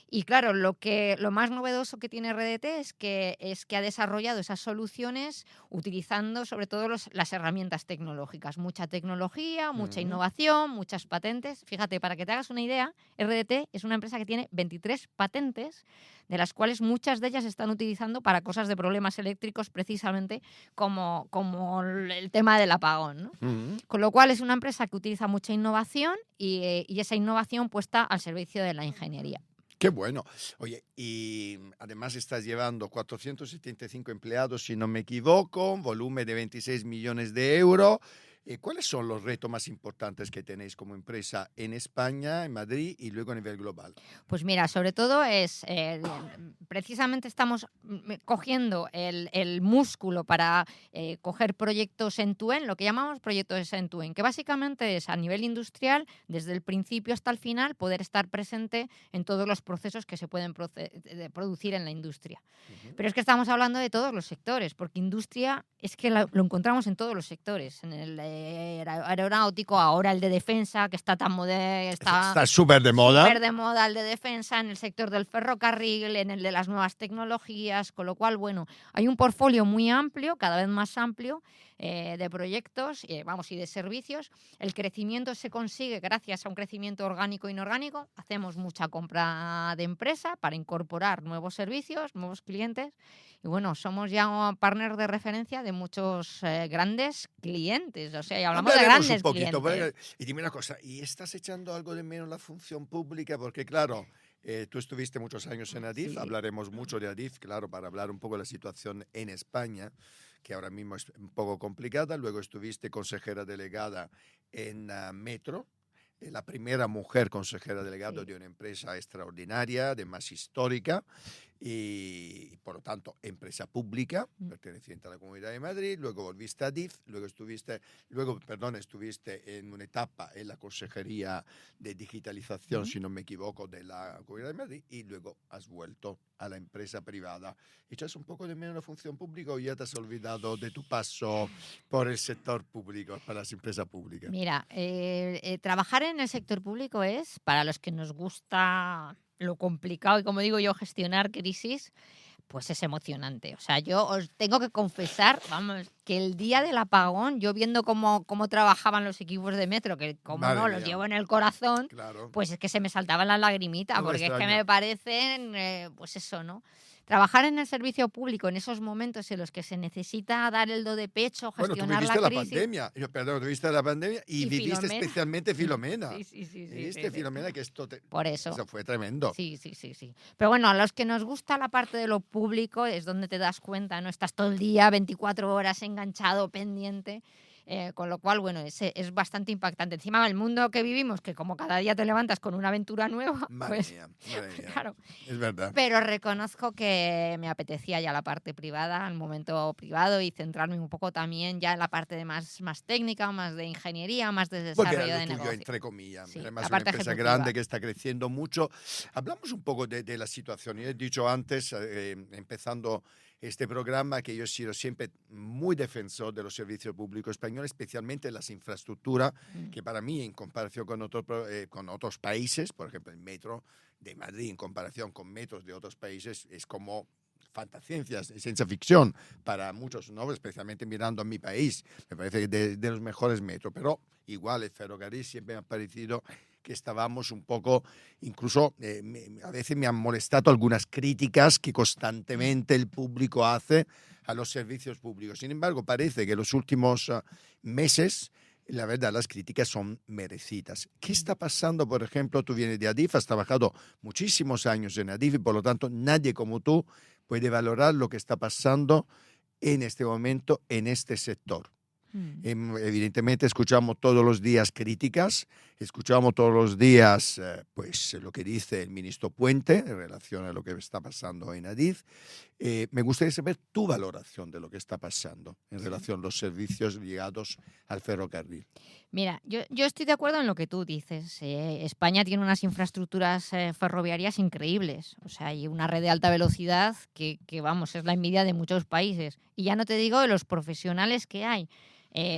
Y claro, lo más novedoso que tiene RDT es que ha desarrollado esas soluciones utilizando sobre todo las herramientas tecnológicas. Mucha tecnología, mucha innovación, muchas patentes. Fíjate, para que te hagas una idea, RDT es una empresa que tiene 23 patentes, de las cuales muchas de ellas se están utilizando para cosas de problemas eléctricos, precisamente como el tema del apagón, ¿no? Con lo cual es una empresa que utiliza mucha innovación y esa innovación puesta al servicio de la ingeniería. Qué bueno. Oye, y además estás llevando 475 empleados, si no me equivoco, un volumen de 26 millones de euros. ¿Cuáles son los retos más importantes que tenéis como empresa en España, en Madrid y luego a nivel global? Pues mira, sobre todo precisamente estamos cogiendo el músculo para coger proyectos end-to-end, lo que llamamos proyectos end-to-end, que básicamente es a nivel industrial, desde el principio hasta el final, poder estar presente en todos los procesos que se pueden producir en la industria. Pero es que estamos hablando de todos los sectores, porque industria es que lo encontramos en todos los sectores, en el aeronáutico, ahora el de defensa, que está tan moderno, Está súper de moda. Súper de moda el de defensa, en el sector del ferrocarril, en el de las nuevas tecnologías, con lo cual, bueno, hay un portfolio muy amplio, cada vez más amplio, de proyectos y de servicios. El crecimiento se consigue gracias a un crecimiento orgánico e inorgánico. Hacemos mucha compra de empresa para incorporar nuevos servicios, nuevos clientes. Y bueno, somos ya un partner de referencia de muchos grandes clientes. O sea, y hablamos de Hablaremos grandes un poquito, clientes. y dime una cosa, ¿y estás echando algo de menos la función pública? Porque claro, tú estuviste muchos años en Adif, Sí. hablaremos mucho de Adif, claro, para hablar un poco de la situación en España, que ahora mismo es un poco complicada. Luego estuviste consejera delegada en Metro, la primera mujer consejera delegada de una empresa extraordinaria, además histórica, y por lo tanto empresa pública perteneciente a la Comunidad de Madrid. Luego volviste a DIF, estuviste en una etapa en la Consejería de Digitalización, si no me equivoco, de la Comunidad de Madrid, y luego has vuelto a la empresa privada. ¿Echas un poco de menos la función pública o ya te has olvidado de tu paso por el sector público, para las empresas públicas? Mira, trabajar en el sector público es, para los que nos gusta lo complicado y, como digo yo, gestionar crisis, pues es emocionante. O sea, yo os tengo que confesar, vamos, que el día del apagón, yo viendo cómo trabajaban los equipos de Metro, que como Madre no, los mía. llevo en el corazón, Claro. pues es que se me saltaban las lagrimitas, No me porque es que extraña. me parecen, pues eso, ¿no? Trabajar en el servicio público en esos momentos en los que se necesita dar el do de pecho, Bueno, tú gestionar viviste la crisis. pandemia, tuviste la pandemia y viviste Filomena. especialmente Filomena. Sí. Viviste Filomena, que esto Por eso. fue tremendo. Sí. Pero bueno, a los que nos gusta la parte de lo público es donde te das cuenta, ¿no? Estás todo el día, 24 horas enganchado, pendiente. Con lo cual, bueno, es bastante impactante. Encima, el mundo que vivimos, que como cada día te levantas con una aventura nueva, Madre pues mía. claro. Es verdad. Pero reconozco que me apetecía ya la parte privada, el momento privado, y centrarme un poco también ya en la parte de más técnica, más de ingeniería, más de Porque desarrollo era de lo tuyo, negocio. entre comillas. Sí, Además, la una parte empresa ejecutiva. grande que está creciendo mucho. Hablamos un poco de la situación. Yo he dicho antes, empezando este programa, que yo he sido siempre muy defensor de los servicios públicos españoles, especialmente las infraestructuras, que para mí, en comparación con otros países, por ejemplo, el metro de Madrid, en comparación con metros de otros países, es como fantasciencia, ciencia ficción para muchos, ¿no? Especialmente mirando a mi país. Me parece que de los mejores metros, pero igual el ferrocarril siempre me ha parecido que estábamos un poco, incluso a veces me han molestado algunas críticas que constantemente el público hace a los servicios públicos. Sin embargo, parece que los últimos meses, la verdad, las críticas son merecidas. ¿Qué está pasando, por ejemplo? Tú vienes de Adif, has trabajado muchísimos años en Adif y por lo tanto nadie como tú puede valorar lo que está pasando en este momento en este sector. Evidentemente escuchamos todos los días críticas, escuchamos todos los días pues lo que dice el ministro Puente en relación a lo que está pasando en Adif. Me gustaría saber tu valoración de lo que está pasando en relación a los servicios ligados al ferrocarril. Mira, yo estoy de acuerdo en lo que tú dices. España tiene unas infraestructuras ferroviarias increíbles. O sea, hay una red de alta velocidad que, vamos, es la envidia de muchos países. Y ya no te digo de los profesionales que hay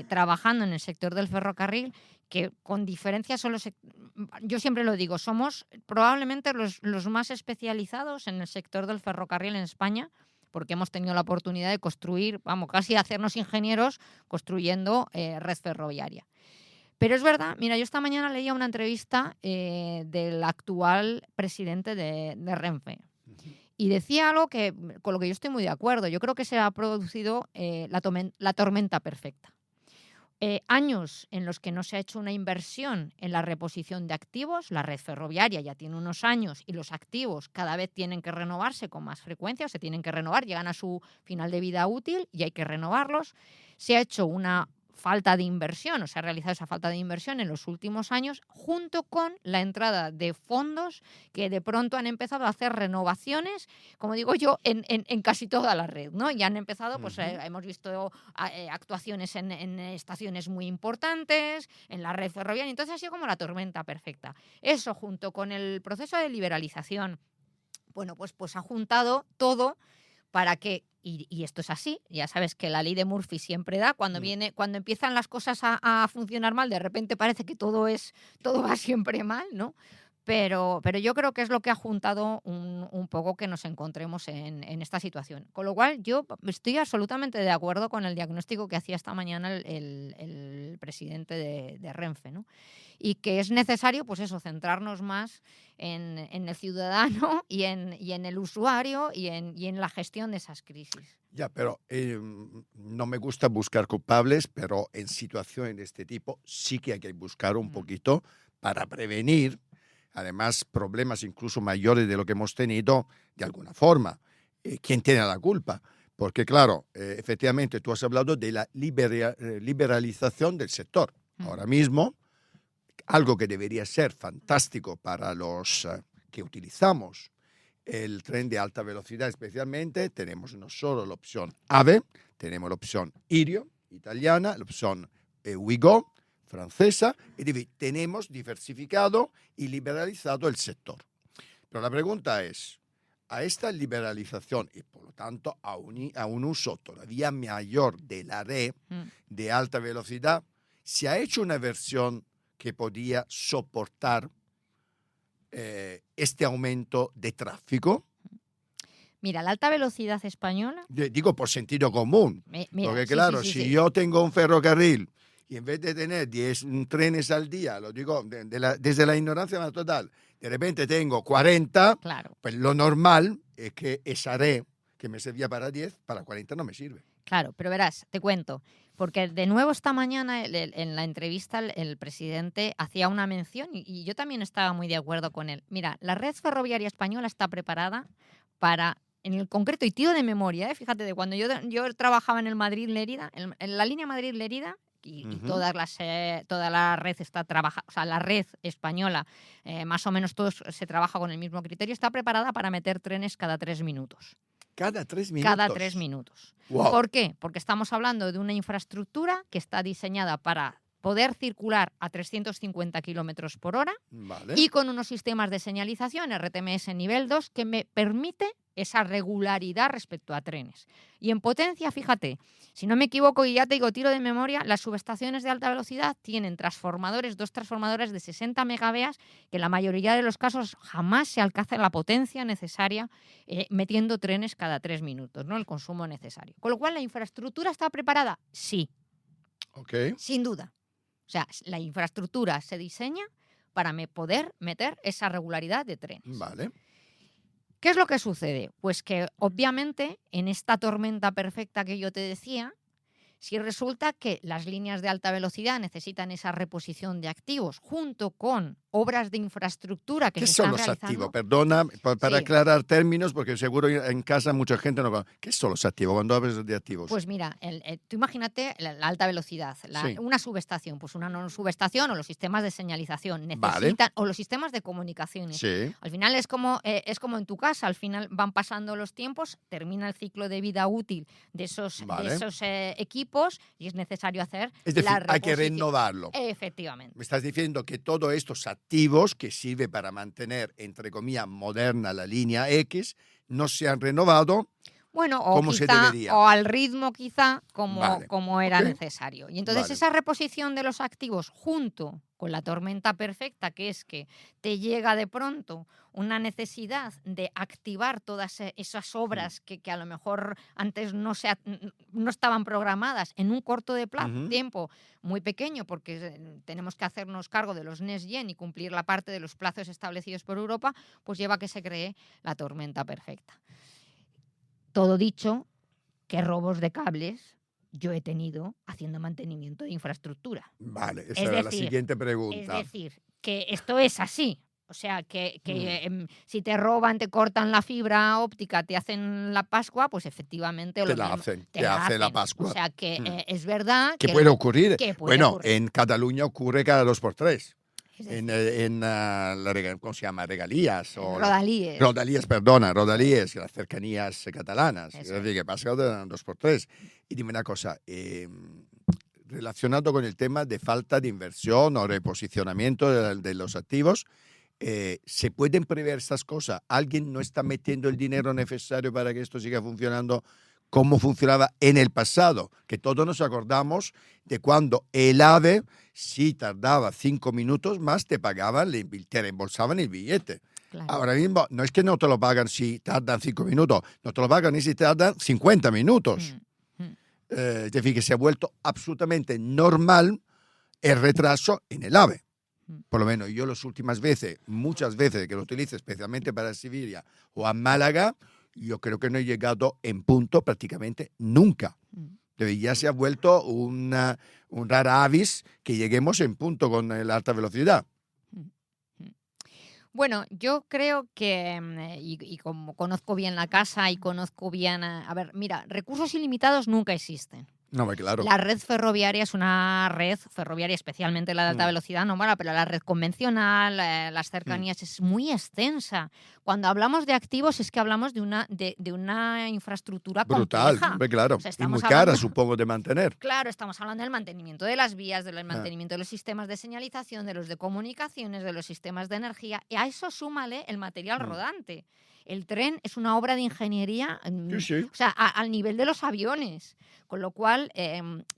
trabajando en el sector del ferrocarril, que con diferencia son yo siempre lo digo, somos probablemente los más especializados en el sector del ferrocarril en España, porque hemos tenido la oportunidad de construir, vamos, casi hacernos ingenieros construyendo red ferroviaria. Pero es verdad, mira, yo esta mañana leía una entrevista del actual presidente de Renfe. Y decía algo con lo que yo estoy muy de acuerdo. Yo creo que se ha producido la tormenta perfecta. Años en los que no se ha hecho una inversión en la reposición de activos. La red ferroviaria ya tiene unos años y los activos cada vez tienen que renovarse con más frecuencia, o se tienen que renovar, llegan a su final de vida útil y hay que renovarlos. Se ha hecho una falta de inversión, o se ha realizado esa falta de inversión en los últimos años, junto con la entrada de fondos que de pronto han empezado a hacer renovaciones, como digo yo, en casi toda la red, ¿no? Y han empezado, pues hemos visto actuaciones en estaciones muy importantes, en la red ferroviaria, entonces ha sido como la tormenta perfecta. Eso, junto con el proceso de liberalización, bueno, pues ha juntado todo para que, y esto es así, ya sabes que la ley de Murphy siempre da, cuando empiezan las cosas a funcionar mal, de repente parece que todo va siempre mal, ¿no? Pero yo creo que es lo que ha juntado un poco que nos encontremos en esta situación. Con lo cual, yo estoy absolutamente de acuerdo con el diagnóstico que hacía esta mañana el presidente de Renfe, ¿no? Y que es necesario, pues eso, centrarnos más en el ciudadano y en el usuario y en la gestión de esas crisis. Ya, pero no me gusta buscar culpables, pero en situaciones de este tipo sí que hay que buscar un poquito para prevenir, además, problemas incluso mayores de lo que hemos tenido de alguna forma. ¿Quién tiene la culpa? Porque, claro, efectivamente, tú has hablado de la liberalización del sector. Ahora mismo, algo que debería ser fantástico para los que utilizamos el tren de alta velocidad especialmente, tenemos no solo la opción AVE, tenemos la opción Irio, italiana, la opción Ouigo, francesa, y tenemos diversificado y liberalizado el sector. Pero la pregunta es, a esta liberalización y por lo tanto a un uso todavía mayor de la red de alta velocidad, ¿se ha hecho una versión que podía soportar este aumento de tráfico? Mira, la alta velocidad española... Digo por sentido común, mira, porque claro, si yo tengo un ferrocarril y en vez de tener 10 trenes al día, lo digo desde la ignorancia más total, de repente tengo 40, claro, pues lo normal es que esa red que me servía para 10, para 40 no me sirve. Claro, pero verás, te cuento, porque de nuevo esta mañana en la entrevista el presidente hacía una mención y yo también estaba muy de acuerdo con él. Mira, la red ferroviaria española está preparada para, en el concreto, y tiro de memoria, fíjate, de cuando yo trabajaba en el Madrid-Lérida, en la línea Madrid-Lérida, y toda la red está trabajando, o sea, la red española, más o menos todos se trabaja con el mismo criterio, está preparada para meter trenes cada 3 minutos. ¿Cada 3 minutos? Cada 3 minutos. Wow. ¿Por qué? Porque estamos hablando de una infraestructura que está diseñada para poder circular a 350 kilómetros por hora Vale. y con unos sistemas de señalización RTMS nivel 2 que me permite esa regularidad respecto a trenes. Y en potencia, fíjate, si no me equivoco y ya te digo, tiro de memoria, las subestaciones de alta velocidad tienen dos transformadores de 60 megaVeas, que en la mayoría de los casos jamás se alcanza la potencia necesaria metiendo trenes cada 3 minutos, ¿no? El consumo necesario. Con lo cual, ¿la infraestructura está preparada? Sí, Ok. sin duda. O sea, la infraestructura se diseña para poder meter esa regularidad de trenes. Vale. ¿Qué es lo que sucede? Pues que obviamente en esta tormenta perfecta que yo te decía, si resulta que las líneas de alta velocidad necesitan esa reposición de activos junto con obras de infraestructura que ¿Qué se son están los realizando. activos? Perdona, para Sí. aclarar términos, porque seguro en casa mucha gente no conoce. ¿Qué son los activos cuando hablas de activos? Pues mira, tú imagínate la alta velocidad, Sí. una subestación, pues una no subestación o los sistemas de señalización Vale. necesitan, o los sistemas de comunicaciones. Sí. Al final es como en tu casa, al final van pasando los tiempos, termina el ciclo de vida útil de esos, Vale. equipos y es necesario hacer Es decir, la hay que reposición. renovarlo. Efectivamente. Me estás diciendo que todos estos activos que sirven para mantener, entre comillas, moderna la línea X, no se han renovado. Bueno, o como se quizá, debería. o al ritmo quizá Vale. como era Ok. necesario. Y entonces Vale. esa reposición de los activos junto con la tormenta perfecta, que es que te llega de pronto una necesidad de activar todas esas obras que a lo mejor antes no estaban programadas en un corto de Ujú. tiempo muy pequeño, porque tenemos que hacernos cargo de los Next Gen y cumplir la parte de los plazos establecidos por Europa, pues lleva a que se cree la tormenta perfecta. Todo dicho, que robos de cables yo he tenido haciendo mantenimiento de infraestructura. Vale, esa Es era la decir, siguiente Es pregunta. decir, que esto es así. O sea, que si te roban, te cortan la fibra óptica, te hacen la Pascua, pues efectivamente Te lo la mismo, hacen, te te la hacen la hacen. Pascua. O sea, que Mm. es verdad ¿Qué que puede ocurrir? que puede Bueno, ocurrir. en Cataluña ocurre cada 2 por 3. Es En, decir, ¿cómo se llama? Regalías. rodalíes. Rodalíes, las cercanías catalanas. Eso Es decir, que pasa de 2 por 3. Y dime una cosa, relacionado con el tema de falta de inversión o reposicionamiento de los activos, ¿se pueden prever estas cosas? ¿Alguien no está metiendo el dinero necesario para que esto siga funcionando como funcionaba en el pasado? Que todos nos acordamos de cuando el AVE, si tardaba 5 minutos más, te pagaban, te reembolsaban el billete. Claro. Ahora mismo no es que no te lo pagan si tardan 5 minutos, no te lo pagan ni si tardan 50 minutos. Es decir, que se ha vuelto absolutamente normal el retraso en el AVE. Por lo menos yo muchas veces que lo utilizo, especialmente para Sevilla o a Málaga, yo creo que no he llegado en punto prácticamente nunca. Ya se ha vuelto un rara avis que lleguemos en punto con la alta velocidad. Bueno, yo creo que, y como conozco bien la casa y conozco bien, a ver, mira, recursos ilimitados nunca existen. No, claro. La red ferroviaria es una red ferroviaria, especialmente la de alta velocidad, no mala, pero la red convencional, las cercanías, es muy extensa. Cuando hablamos de activos es que hablamos de una infraestructura Brutal, compleja. claro. O sea, y muy estamos cara, hablando- supongo, de mantener. Claro, estamos hablando del mantenimiento de las vías, del mantenimiento de los sistemas de señalización, de los de comunicaciones, de los sistemas de energía. Y a eso súmale el material rodante. El tren es una obra de ingeniería, Sí. o sea, al nivel de los aviones. Con lo cual,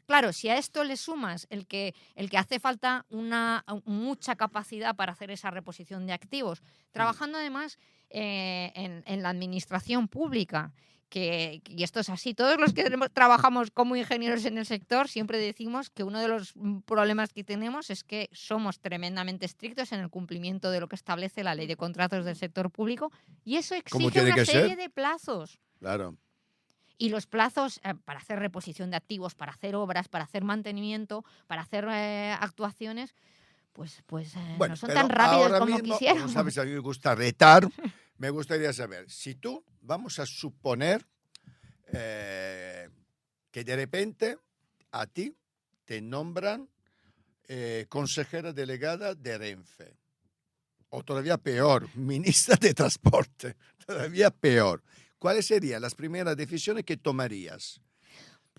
claro, si a esto le sumas el que hace falta mucha capacidad para hacer esa reposición de activos, trabajando además en la administración pública, y esto es así, todos los que trabajamos como ingenieros en el sector siempre decimos que uno de los problemas que tenemos es que somos tremendamente estrictos en el cumplimiento de lo que establece la ley de contratos del sector público y eso exige tiene una que serie ser? de plazos. Claro. Y los plazos para hacer reposición de activos, para hacer obras, para hacer mantenimiento, para hacer actuaciones, pues Bueno, no son pero tan rápidos ahora como mismo, quisiéramos. como sabes, a mí me gusta retar. Me gustaría saber, si tú, vamos a suponer que de repente a ti te nombran consejera delegada de Renfe, o todavía peor, ministra de Transporte, todavía peor. ¿Cuáles serían las primeras decisiones que tomarías?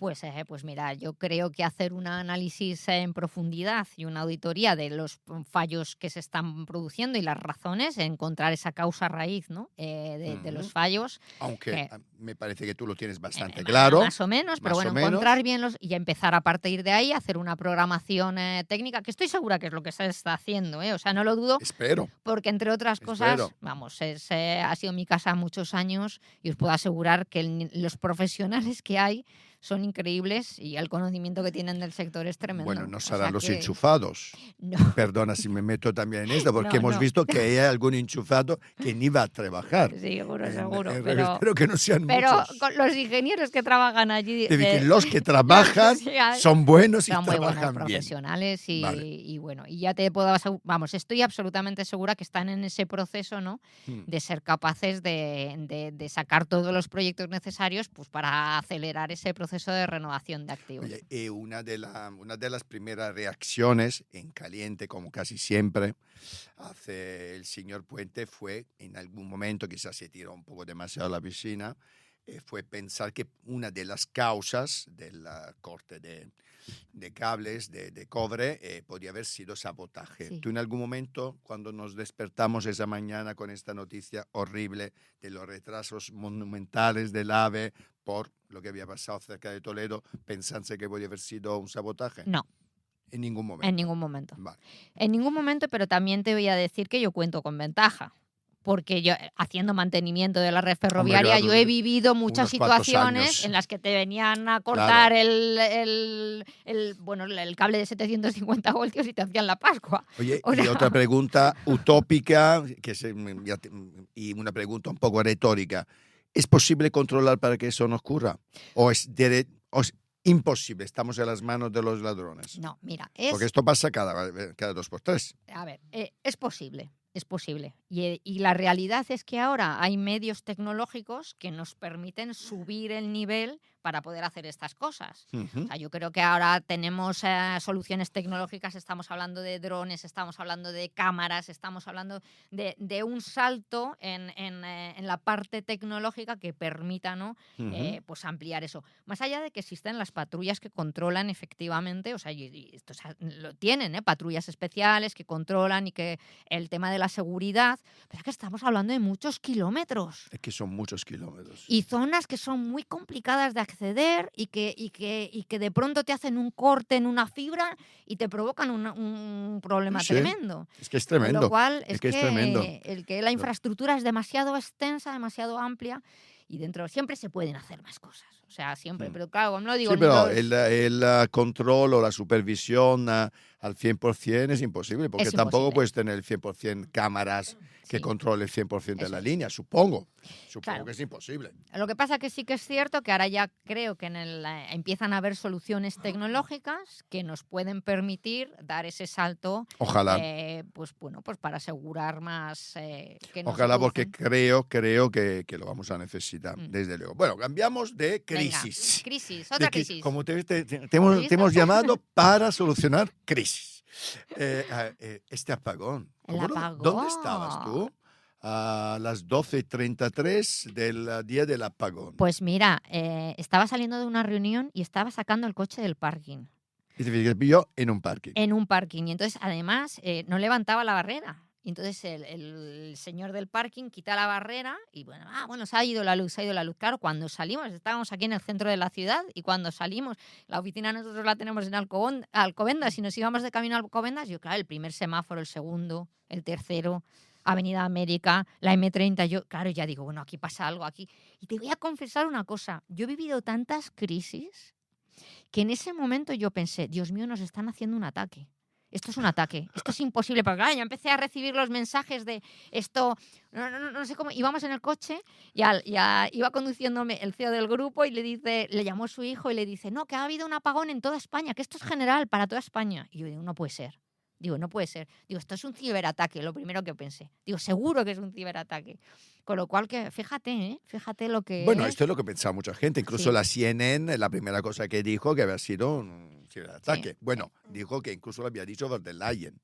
Pues mira, yo creo que hacer un análisis en profundidad y una auditoría de los fallos que se están produciendo y las razones, encontrar esa causa raíz, ¿no? De los fallos. Aunque me parece que tú lo tienes bastante Más claro. o menos, pero más bueno, o menos. encontrar bien y empezar a partir de ahí, hacer una programación técnica, que estoy segura que es lo que se está haciendo, ¿eh? O sea, no lo dudo, Espero. porque entre otras cosas, Espero. vamos, ha sido mi casa muchos años y os puedo asegurar que los profesionales que hay son increíbles y el conocimiento que tienen del sector es tremendo. Bueno, no O serán sea los que- enchufados. No. Perdona si me meto también en esto, porque No, hemos no. visto que hay algún enchufado que ni va a trabajar. Seguro, En- seguro. espero que no sean Pero muchos. con los ingenieros que trabajan allí... Es decir, que los que trabajan Sí, son buenos y son muy buenos trabajan bien. profesionales Vale. y bueno, y ya te puedo asegurar, vamos, estoy absolutamente segura que están en ese proceso, ¿no? Hmm. De ser capaces de sacar todos los proyectos necesarios pues para acelerar ese proceso de renovación de activos. Oye, una de las primeras reacciones en caliente, como casi siempre, hace el señor Puente fue, en algún momento, quizás se tiró un poco demasiado a la piscina, fue pensar que una de las causas del corte de cables de cobre podía haber sido sabotaje. Sí. Tú en algún momento, cuando nos despertamos esa mañana con esta noticia horrible de los retrasos monumentales del AVE por lo que había pasado cerca de Toledo, pensaste que podía haber sido un sabotaje? No, En ningún momento. en ningún momento. Vale. En ningún momento, pero también te voy a decir que yo cuento con ventaja. Porque yo, haciendo mantenimiento de la red ferroviaria, claro, yo he vivido muchas unos cuantos situaciones años. en las que te venían a cortar el cable de 750 voltios y te hacían la Pascua. Oye, O y sea- otra pregunta utópica y una pregunta un poco retórica. ¿Es posible controlar para que eso no ocurra? ¿O es imposible? Estamos en las manos de los ladrones. No, mira, Porque esto pasa cada 2x3. a ver, es posible. Es posible. Y la realidad es que ahora hay medios tecnológicos que nos permiten subir el nivel para poder hacer estas cosas. Ujú. O sea, yo creo que ahora tenemos soluciones tecnológicas, estamos hablando de drones, estamos hablando de cámaras, estamos hablando de un salto en la parte tecnológica que permita, ¿no? Ujú. Pues ampliar eso. Más allá de que existen las patrullas que controlan efectivamente, o sea, y esto, o sea, lo tienen, patrullas especiales que controlan y que el tema de la seguridad, pero es que estamos hablando de muchos kilómetros. Es que son muchos kilómetros. Y zonas que son muy complicadas de acceder y que de pronto te hacen un corte en una fibra y te provocan un problema Sí, tremendo. Es que es Con tremendo. lo cual Es que es tremendo. la infraestructura es demasiado extensa, demasiado amplia y dentro siempre se pueden hacer más cosas. O sea, siempre, pero claro, no digo Sí, ni pero los- el control o la supervisión al 100% es imposible, porque Es tampoco imposible. puedes tener el 100% cámaras que Sí. controle el 100% de Eso la es. línea, supongo. Supongo Claro. que es imposible. Lo que pasa que sí que es cierto que ahora ya creo que empiezan a haber soluciones tecnológicas que nos pueden permitir dar ese salto, Ojalá. pues bueno, pues para asegurar más que no se Ojalá, porque producen. creo que lo vamos a necesitar, desde luego. Bueno, cambiamos de Venga, crisis. crisis, De otra que- crisis. Como te ¿Has hemos visto? llamado para solucionar crisis. Este apagón. El ¿Dónde estabas tú? apagón. A las 12:33 del día del apagón. Pues mira, estaba saliendo de una reunión y estaba sacando el coche del parking, Y te pilló en un parking. en un parking. Y entonces, además, no levantaba la barrera. Y entonces el señor del parking quita la barrera y bueno, se ha ido la luz, se ha ido la luz. Claro, cuando salimos, estábamos aquí en el centro de la ciudad y cuando salimos, la oficina nosotros la tenemos en Alcobendas y nos íbamos de camino a Alcobendas, yo claro, el primer semáforo, el segundo, el tercero, Avenida América, la M30, yo claro, ya digo, bueno, aquí pasa algo, aquí. Y te voy a confesar una cosa, yo he vivido tantas crisis que en ese momento yo pensé, Dios mío, nos están haciendo un ataque. Esto es un ataque, esto es imposible, porque claro, yo empecé a recibir los mensajes de esto, no sé cómo, íbamos en el coche, ya iba conduciéndome el CEO del grupo y le llamó a su hijo y le dice, no, que ha habido un apagón en toda España, que esto es general para toda España. Y yo digo, no puede ser. No puede ser. Digo, esto es un ciberataque, lo primero que pensé. Digo, seguro que es un ciberataque. Con lo cual, que fíjate lo que Bueno, es. esto es lo que pensaba mucha gente. Incluso Sí. la CNN, la primera cosa que dijo que había sido un ciberataque. Sí. Bueno, dijo que incluso lo había dicho von der Leyen.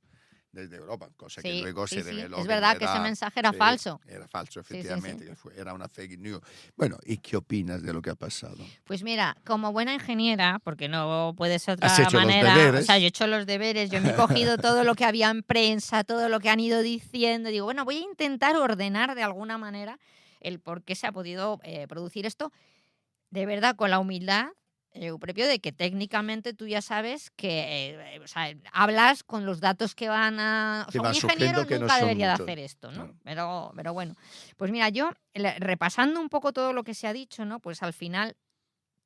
desde Europa, cosa Sí, que luego sí, se sí. reveló Es que verdad no que ese era, mensaje era sí, falso. era falso, Sí, sí, efectivamente, sí. que era una fake news. Bueno, ¿y qué opinas de lo que ha pasado? Pues mira, como buena ingeniera, porque no puede ser ¿Has otra hecho los manera, o sea, yo he deberes? hecho los deberes, yo me he cogido todo lo que había en prensa, todo lo que han ido diciendo, digo, bueno, voy a intentar ordenar de alguna manera el por qué se ha podido producir esto, de verdad, con la humildad, Euprepio, de que técnicamente tú ya sabes que, o sea, hablas con los datos que van a... O Que sea, un va ingeniero surgiendo que no nunca son debería de muchos. hacer esto, ¿no? Claro. Pero bueno, pues mira, yo repasando un poco todo lo que se ha dicho, ¿no? Pues al final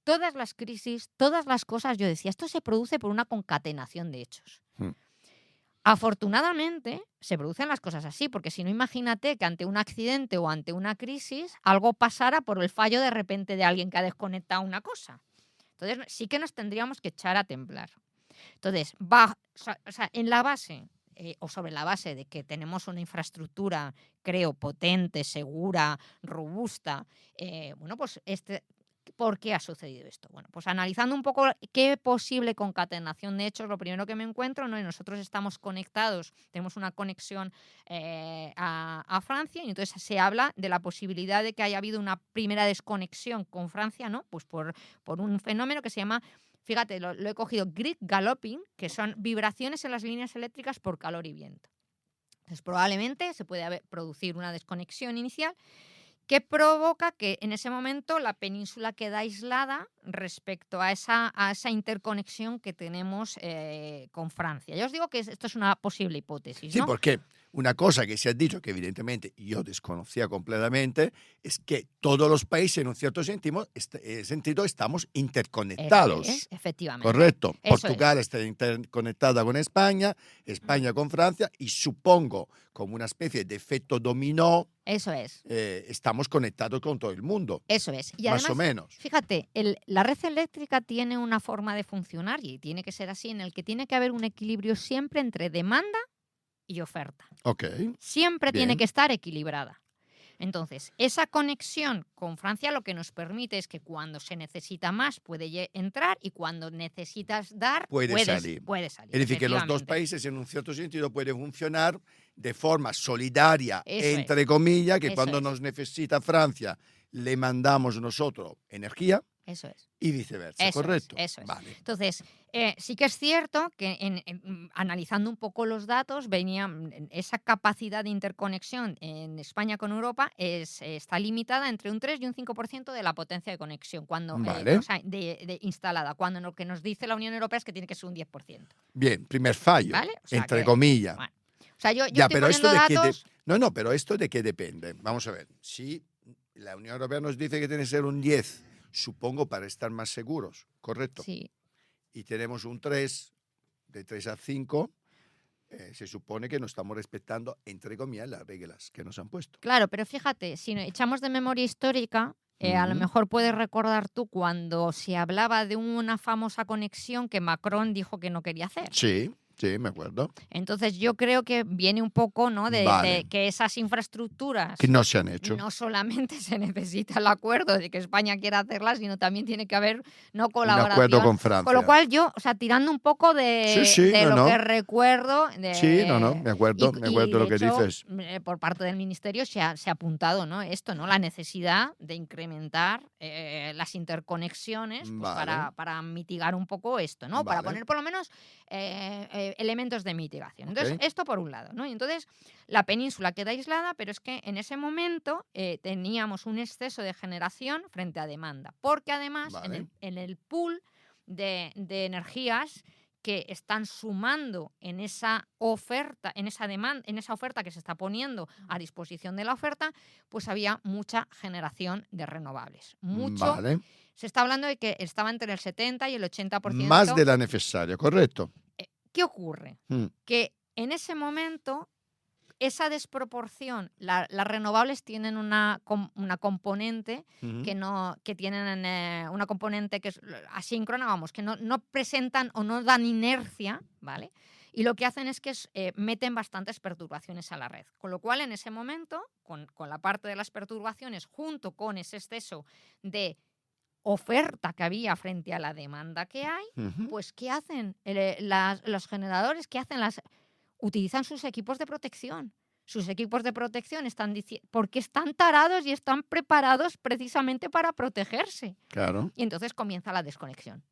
todas las crisis, todas las cosas, yo decía, esto se produce por una concatenación de hechos. Mm. Afortunadamente, se producen las cosas así, porque si no, imagínate que ante un accidente o ante una crisis algo pasara por el fallo de repente de alguien que ha desconectado una cosa. Entonces, sí que nos tendríamos que echar a temblar. Entonces, o sea, en la base o sobre la base de que tenemos una infraestructura, creo, potente, segura, robusta, bueno, pues ¿por qué ha sucedido esto? Bueno, pues analizando un poco qué posible concatenación de hechos, lo primero que me encuentro, ¿no? Y nosotros estamos conectados, tenemos una conexión a Francia, y entonces se habla de la posibilidad de que haya habido una primera desconexión con Francia, ¿no? Pues por un fenómeno que se llama, fíjate, lo he cogido, grid galloping, que son vibraciones en las líneas eléctricas por calor y viento. Entonces, probablemente se puede producir una desconexión inicial que provoca que en ese momento la península queda aislada respecto a esa interconexión que tenemos con Francia. Ya os digo que esto es una posible hipótesis, Sí, ¿no? porque una cosa que se ha dicho, que evidentemente yo desconocía completamente, es que todos los países en un cierto sentido estamos interconectados. Eso es, efectivamente. Correcto. Eso Portugal es. está interconectada con España, España con Francia, y supongo, como una especie de efecto dominó, Eso es. estamos conectados con todo el mundo. Eso es. Y Más además, o menos. fíjate, la red eléctrica tiene una forma de funcionar y tiene que ser así, en el que tiene que haber un equilibrio siempre entre demanda y oferta. Ok. Siempre tiene Bien. que estar equilibrada. Entonces, esa conexión con Francia lo que nos permite es que cuando se necesita más puede entrar y cuando necesitas dar Puede salir. salir. Es decir, que los dos efectivamente. países en un cierto sentido pueden funcionar de forma solidaria, Eso entre es. comillas, que Eso cuando es. nos necesita Francia le mandamos nosotros energía Eso es. y viceversa, Eso ¿correcto? es, eso es. Vale. Entonces, sí que es cierto que analizando un poco los datos, esa capacidad de interconexión en España con Europa está limitada entre un 3 y un 5% de la potencia de conexión Vale. o sea, instalada, cuando lo que nos dice la Unión Europea es que tiene que ser un 10%. Bien, primer fallo, ¿Vale? O sea, entre comillas. bueno. O sea, yo Ya, estoy pero poniendo esto de datos... No, pero esto de qué depende. Vamos a ver, si la Unión Europea nos dice que tiene que ser un 10, supongo para estar más seguros, ¿correcto? Sí. Y tenemos un 3, de 3 a 5, se supone que no estamos respetando, entre comillas, las reglas que nos han puesto. Claro, pero fíjate, si echamos de memoria histórica, a lo mejor puedes recordar tú cuando se hablaba de una famosa conexión que Macron dijo que no quería hacer. Sí, me acuerdo. Entonces yo creo que viene un poco, ¿no? de que esas infraestructuras Que no se han hecho. no solamente se necesita el acuerdo de que España quiera hacerlas, sino también tiene que haber colaboración. Un acuerdo con Francia. Con lo cual yo, o sea, tirando un poco de lo que recuerdo. Sí, me acuerdo de lo que dices. Por parte del Ministerio se ha apuntado, ¿no? Esto, ¿no? La necesidad de incrementar las interconexiones pues, para mitigar un poco esto, ¿no? Para poner por lo menos elementos de mitigación. Entonces, esto por un lado, ¿no? Y entonces, la península queda aislada, pero es que en ese momento teníamos un exceso de generación frente a demanda, porque además en el pool de energías que están sumando en esa oferta, en esa demanda, en esa oferta que se está poniendo a disposición de la oferta, pues había mucha generación de renovables. Mucho. Se está hablando de que estaba entre el 70 y el 80%. Más de la necesaria, correcto. ¿Qué ocurre? Que en ese momento esa desproporción, las renovables tienen una componente que tienen una componente que es asíncrona, vamos, que no presentan o no dan inercia, ¿vale? Y lo que hacen es que meten bastantes perturbaciones a la red. Con lo cual, en ese momento, con la parte de las perturbaciones, junto con ese exceso de oferta que había frente a la demanda que hay, pues ¿qué hacen los generadores? ¿Qué hacen utilizan sus equipos de protección. Sus equipos de protección porque están tarados y están preparados precisamente para protegerse. Claro. Y entonces comienza la desconexión.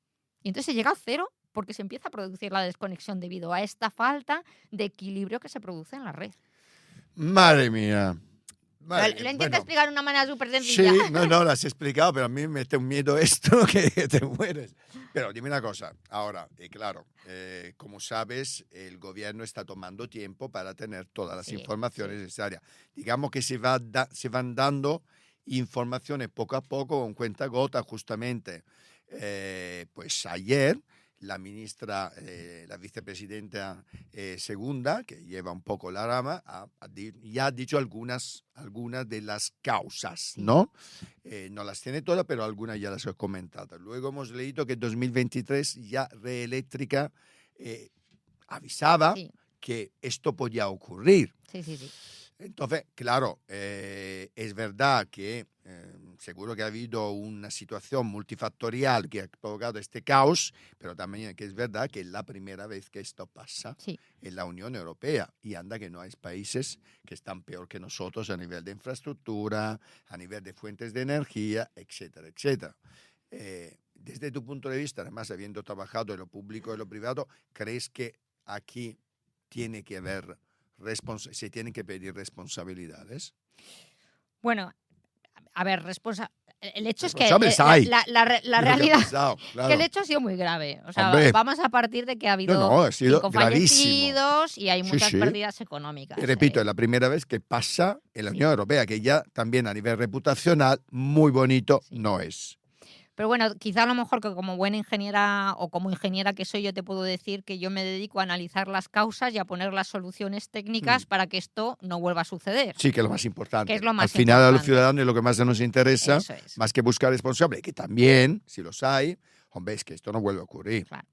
Y entonces se llega a cero porque se empieza a producir la desconexión debido a esta falta de equilibrio que se produce en la red. Madre mía. Lo intento explicar de una manera súper sencilla. Sí, no, lo has explicado, pero a mí me mete un miedo esto que te mueres. Pero dime una cosa, ahora, claro, como sabes, el gobierno está tomando tiempo para tener todas las informaciones necesarias. Digamos que se van dando informaciones poco a poco, con cuentagotas, justamente. Pues ayer la ministra, la vicepresidenta segunda, que lleva un poco la rama, ya ha dicho algunas de las causas, ¿no? No las tiene todas, pero algunas ya las he comentado. Luego hemos leído que en 2023 ya Red Eléctrica avisaba que esto podía ocurrir. Sí. Entonces, claro, es verdad que seguro que ha habido una situación multifactorial que ha provocado este caos, pero también que es verdad que es la primera vez que esto pasa en la Unión Europea. Y anda que no hay países que están peor que nosotros a nivel de infraestructura, a nivel de fuentes de energía, etcétera, etcétera. Desde tu punto de vista, además habiendo trabajado en lo público y en lo privado, ¿crees que aquí tiene que haber se tienen que pedir responsabilidades? Bueno, a ver, el hecho es que la realidad es que el hecho ha sido muy grave. O sea, Hombre, vamos a partir de que ha habido ha sido 5 gravísimo. Fallecidos y hay muchas pérdidas económicas. Y repito, es la primera vez que pasa en la Unión Europea, que ya también a nivel reputacional muy bonito no es. Pero bueno, quizá a lo mejor que como buena ingeniera o como ingeniera que soy, yo te puedo decir que yo me dedico a analizar las causas y a poner las soluciones técnicas para que esto no vuelva a suceder. Sí, que es lo más importante. Que es lo más Al final importante. a los ciudadanos es lo que más nos interesa, Eso es. más que buscar responsables, que también, si los hay, hombre, es que esto no vuelve a ocurrir. Claro.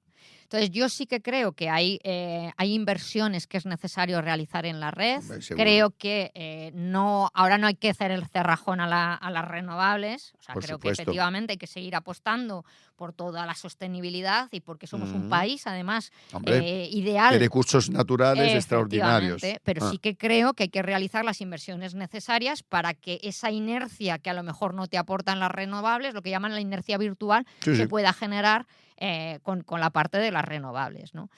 Entonces, yo sí que creo que hay inversiones que es necesario realizar en la red. Creo que ahora no hay que hacer el cerrajón a las renovables. O sea, creo que efectivamente hay que seguir apostando por toda la sostenibilidad y porque somos un país, además, ideal. De recursos naturales extraordinarios. Pero sí que creo que hay que realizar las inversiones necesarias para que esa inercia que a lo mejor no te aportan las renovables, lo que llaman la inercia virtual, se pueda generar con la parte de las renovables, ¿no?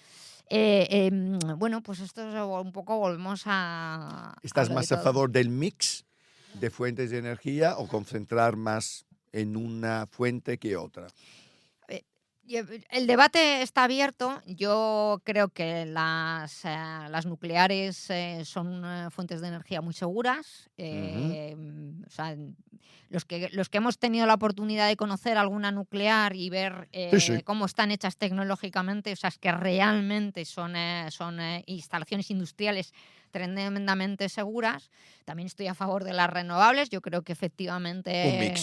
Bueno, pues esto es un poco volvemos a... ¿Estás más a favor del mix de fuentes de energía o concentrar más en una fuente que otra? El debate está abierto. Yo creo que las nucleares son fuentes de energía muy seguras. O sea, los que hemos tenido la oportunidad de conocer alguna nuclear y ver cómo están hechas tecnológicamente, o sea, es que realmente son instalaciones industriales tremendamente seguras. También estoy a favor de las renovables. Yo creo que efectivamente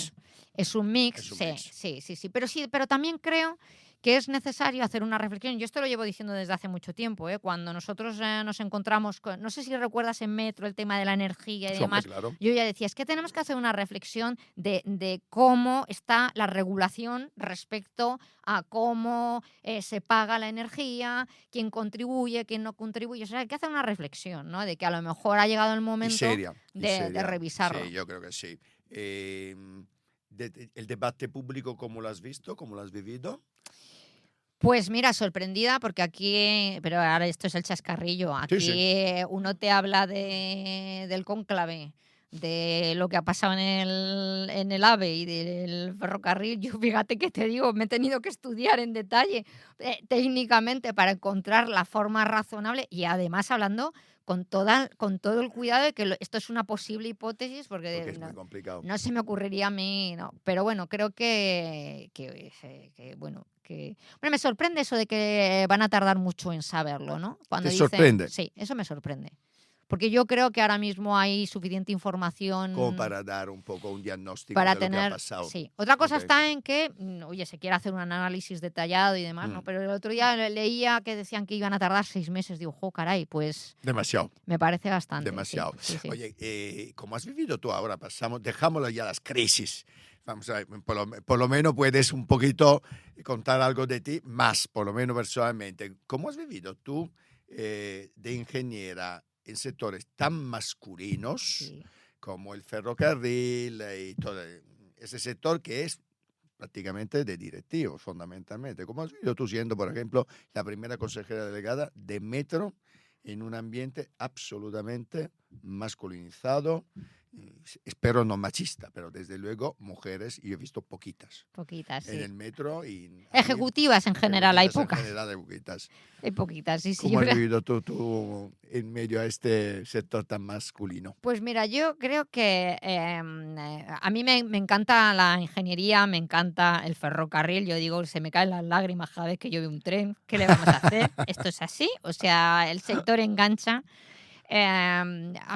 es un mix. Sí. Pero también creo que es necesario hacer una reflexión. Yo esto lo llevo diciendo desde hace mucho tiempo. Cuando nosotros nos encontramos no sé si recuerdas en Metro el tema de la energía y demás. Claro. Yo ya decía, es que tenemos que hacer una reflexión de cómo está la regulación respecto a cómo se paga la energía, quién contribuye, quién no contribuye. O sea, hay que hacer una reflexión, ¿no? De que a lo mejor ha llegado el momento de revisarlo. Sí, yo creo que sí. ¿El debate público cómo lo has visto? ¿Cómo lo has vivido? Pues mira, sorprendida porque aquí, pero ahora esto es el chascarrillo, aquí uno te habla del cónclave, de lo que ha pasado en el AVE y del ferrocarril. Yo fíjate que te digo, me he tenido que estudiar en detalle técnicamente para encontrar la forma razonable y además hablando con todo el cuidado de que esto es una posible hipótesis porque es muy complicado. No se me ocurriría a mí, no. Pero bueno, creo que me sorprende eso de que van a tardar mucho en saberlo, ¿no? ¿Te sorprende? Sí, eso me sorprende. Porque yo creo que ahora mismo hay suficiente información como para dar un poco un diagnóstico para de tener, lo que ha pasado. Sí. Otra cosa está en que, oye, se quiere hacer un análisis detallado y demás, ¿no? Pero el otro día leía que decían que iban a tardar 6 meses. Digo, caray, pues... Demasiado. Me parece bastante. Demasiado. Sí. Oye, ¿cómo has vivido tú ahora? Dejámoslo ya las crisis. Vamos a ver, por lo menos puedes un poquito contar algo de ti, más, por lo menos personalmente. ¿Cómo has vivido tú de ingeniera en sectores tan masculinos Sí. como el ferrocarril y todo ese sector que es prácticamente de directivos, fundamentalmente. Como has sido tú siendo, por ejemplo, la primera consejera delegada de Metro en un ambiente absolutamente masculinizado, espero no machista, pero desde luego mujeres, y he visto poquitas Poquitas, en sí. el metro. Y Ejecutivas en general hay ejecutivas pocas. En general hay poquitas. Hay poquitas, sí, sí. ¿Cómo has yo creo- vivido tú en medio a este sector tan masculino? Pues mira, yo creo que a mí me encanta la ingeniería, me encanta el ferrocarril. Yo digo, se me caen las lágrimas cada vez que yo veo un tren. ¿Qué le vamos a hacer? Esto es así. O sea, el sector engancha. A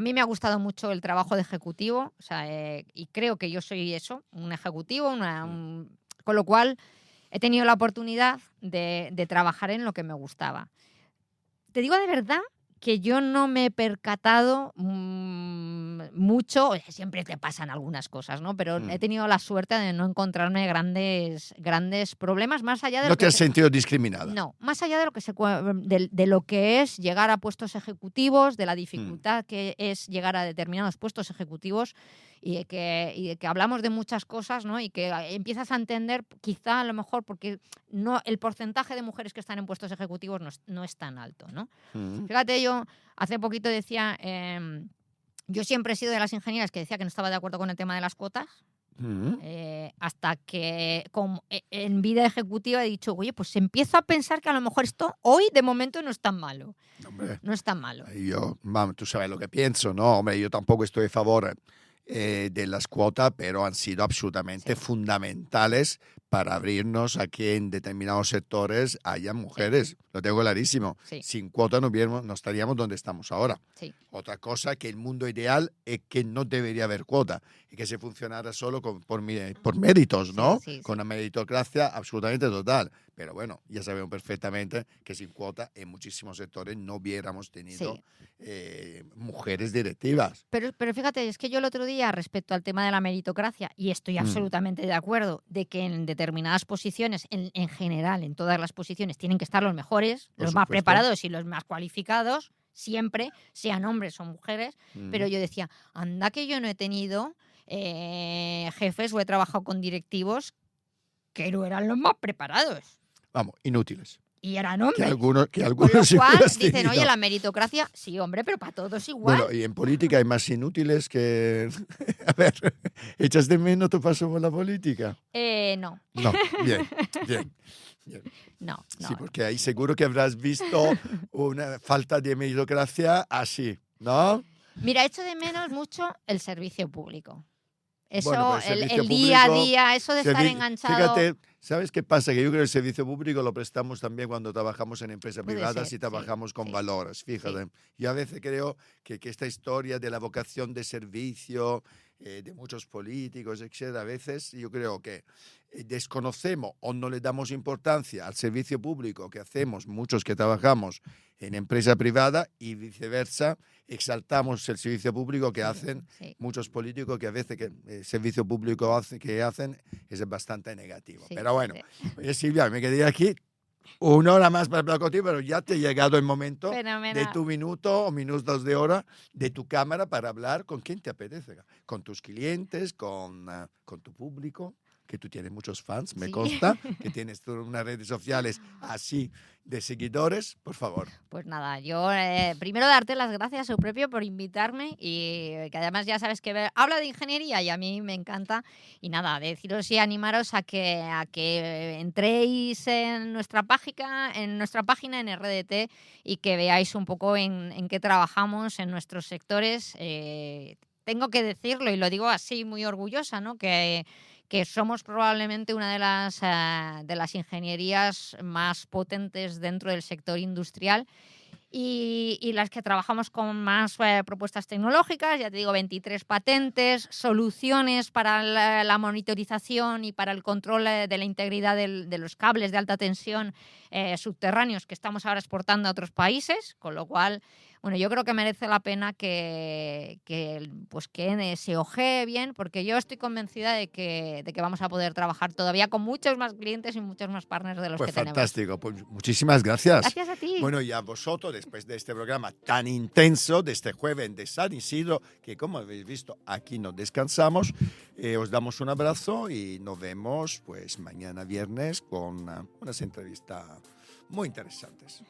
mí me ha gustado mucho el trabajo de ejecutivo, o sea, y creo que yo soy eso, un ejecutivo, con lo cual he tenido la oportunidad de trabajar en lo que me gustaba. Te digo de verdad que yo no me he percatado mucho, siempre te pasan algunas cosas, ¿no? Pero he tenido la suerte de no encontrarme grandes problemas más allá de ¿No lo te que has sentido discriminada? no, más allá de lo que de lo que es llegar a puestos ejecutivos, de la dificultad que es llegar a determinados puestos ejecutivos y de que hablamos de muchas cosas, ¿no? Y que empiezas a entender, quizá a lo mejor porque no el porcentaje de mujeres que están en puestos ejecutivos no es tan alto, ¿no? Fíjate, yo hace poquito decía, yo siempre he sido de las ingenieras que decía que no estaba de acuerdo con el tema de las cuotas. Hasta que en vida ejecutiva he dicho, oye, pues empiezo a pensar que a lo mejor esto hoy de momento no es tan malo. Hombre, No es tan malo. vamos, tú sabes lo que pienso, ¿no? Hombre, yo tampoco estoy a favor de las cuotas, pero han sido absolutamente fundamentales para abrirnos a que en determinados sectores haya mujeres. Lo tengo clarísimo. Sí. Sin cuota no estaríamos donde estamos ahora. Sí. Otra cosa que el mundo ideal es que no debería haber cuota y que se funcionara solo por méritos, ¿no? Sí, sí, Con una meritocracia absolutamente total. Pero bueno, ya sabemos perfectamente que sin cuota en muchísimos sectores no hubiéramos tenido mujeres directivas. Pero fíjate, es que yo el otro día, respecto al tema de la meritocracia, y estoy absolutamente de acuerdo, de que en determinadas posiciones, en general, en todas las posiciones, tienen que estar los mejores, Por los más supuesto. preparados y los más cualificados, siempre, sean hombres o mujeres. Pero yo decía, anda que yo no he tenido jefes o he trabajado con directivos que no eran los más preparados. Vamos, inútiles. Y eran hombres. Que Con algunos lo sí cual hubieras dicen, tenido. oye, la meritocracia, sí, hombre, pero para todos igual. Bueno, y en política hay más inútiles que... A ver, ¿echas de menos tu paso por la política? No. No, bien. No. Sí, porque ahí seguro que habrás visto una falta de meritocracia así, ¿no? Mira, echo de menos mucho el servicio público. Eso, Bueno, pero el servicio el día a público, día, eso de estar enganchado. Fíjate, ¿sabes qué pasa? Que yo creo que el servicio público lo prestamos también cuando trabajamos en empresas Puede privadas ser, y trabajamos sí, con sí, valores, fíjate. Yo a veces creo que esta historia de la vocación de servicio de muchos políticos, etcétera, a veces yo creo que desconocemos o no le damos importancia al servicio público que hacemos muchos que trabajamos en empresa privada y viceversa, exaltamos el servicio público que hacen muchos políticos que a veces que el servicio público que hacen es bastante negativo. Sí, pero bueno, sí. Oye, Silvia, me quedé aquí 1 hora más para hablar contigo, pero ya te ha llegado el momento Fenomenal. de tu minuto o minutos de hora de tu cámara para hablar con quien te apetece, con tus clientes, con tu público, que tú tienes muchos fans, me Sí. consta, que tienes unas redes sociales así de seguidores, por favor. Pues nada, yo primero darte las gracias, Eupropio, por invitarme y que además ya sabes que habla de ingeniería y a mí me encanta. Y nada, deciros y animaros a que entréis en nuestra página, en RDT, y que veáis un poco en qué trabajamos en nuestros sectores. Tengo que decirlo y lo digo así muy orgullosa, ¿no? Que somos probablemente una de las ingenierías más potentes dentro del sector industrial y las que trabajamos con más propuestas tecnológicas, ya te digo, 23 patentes, soluciones para la monitorización y para el control de la integridad de los cables de alta tensión subterráneos que estamos ahora exportando a otros países, con lo cual Bueno, yo creo que merece la pena pues que se ojee bien, porque yo estoy convencida de que vamos a poder trabajar todavía con muchos más clientes y muchos más partners de los Pues que tenemos. fantástico, pues muchísimas gracias. Gracias a ti. Bueno, y a vosotros, después de este programa tan intenso, de este jueves de San Isidro, que como habéis visto, aquí no descansamos, os damos un abrazo y nos vemos pues mañana viernes con unas entrevistas muy interesantes.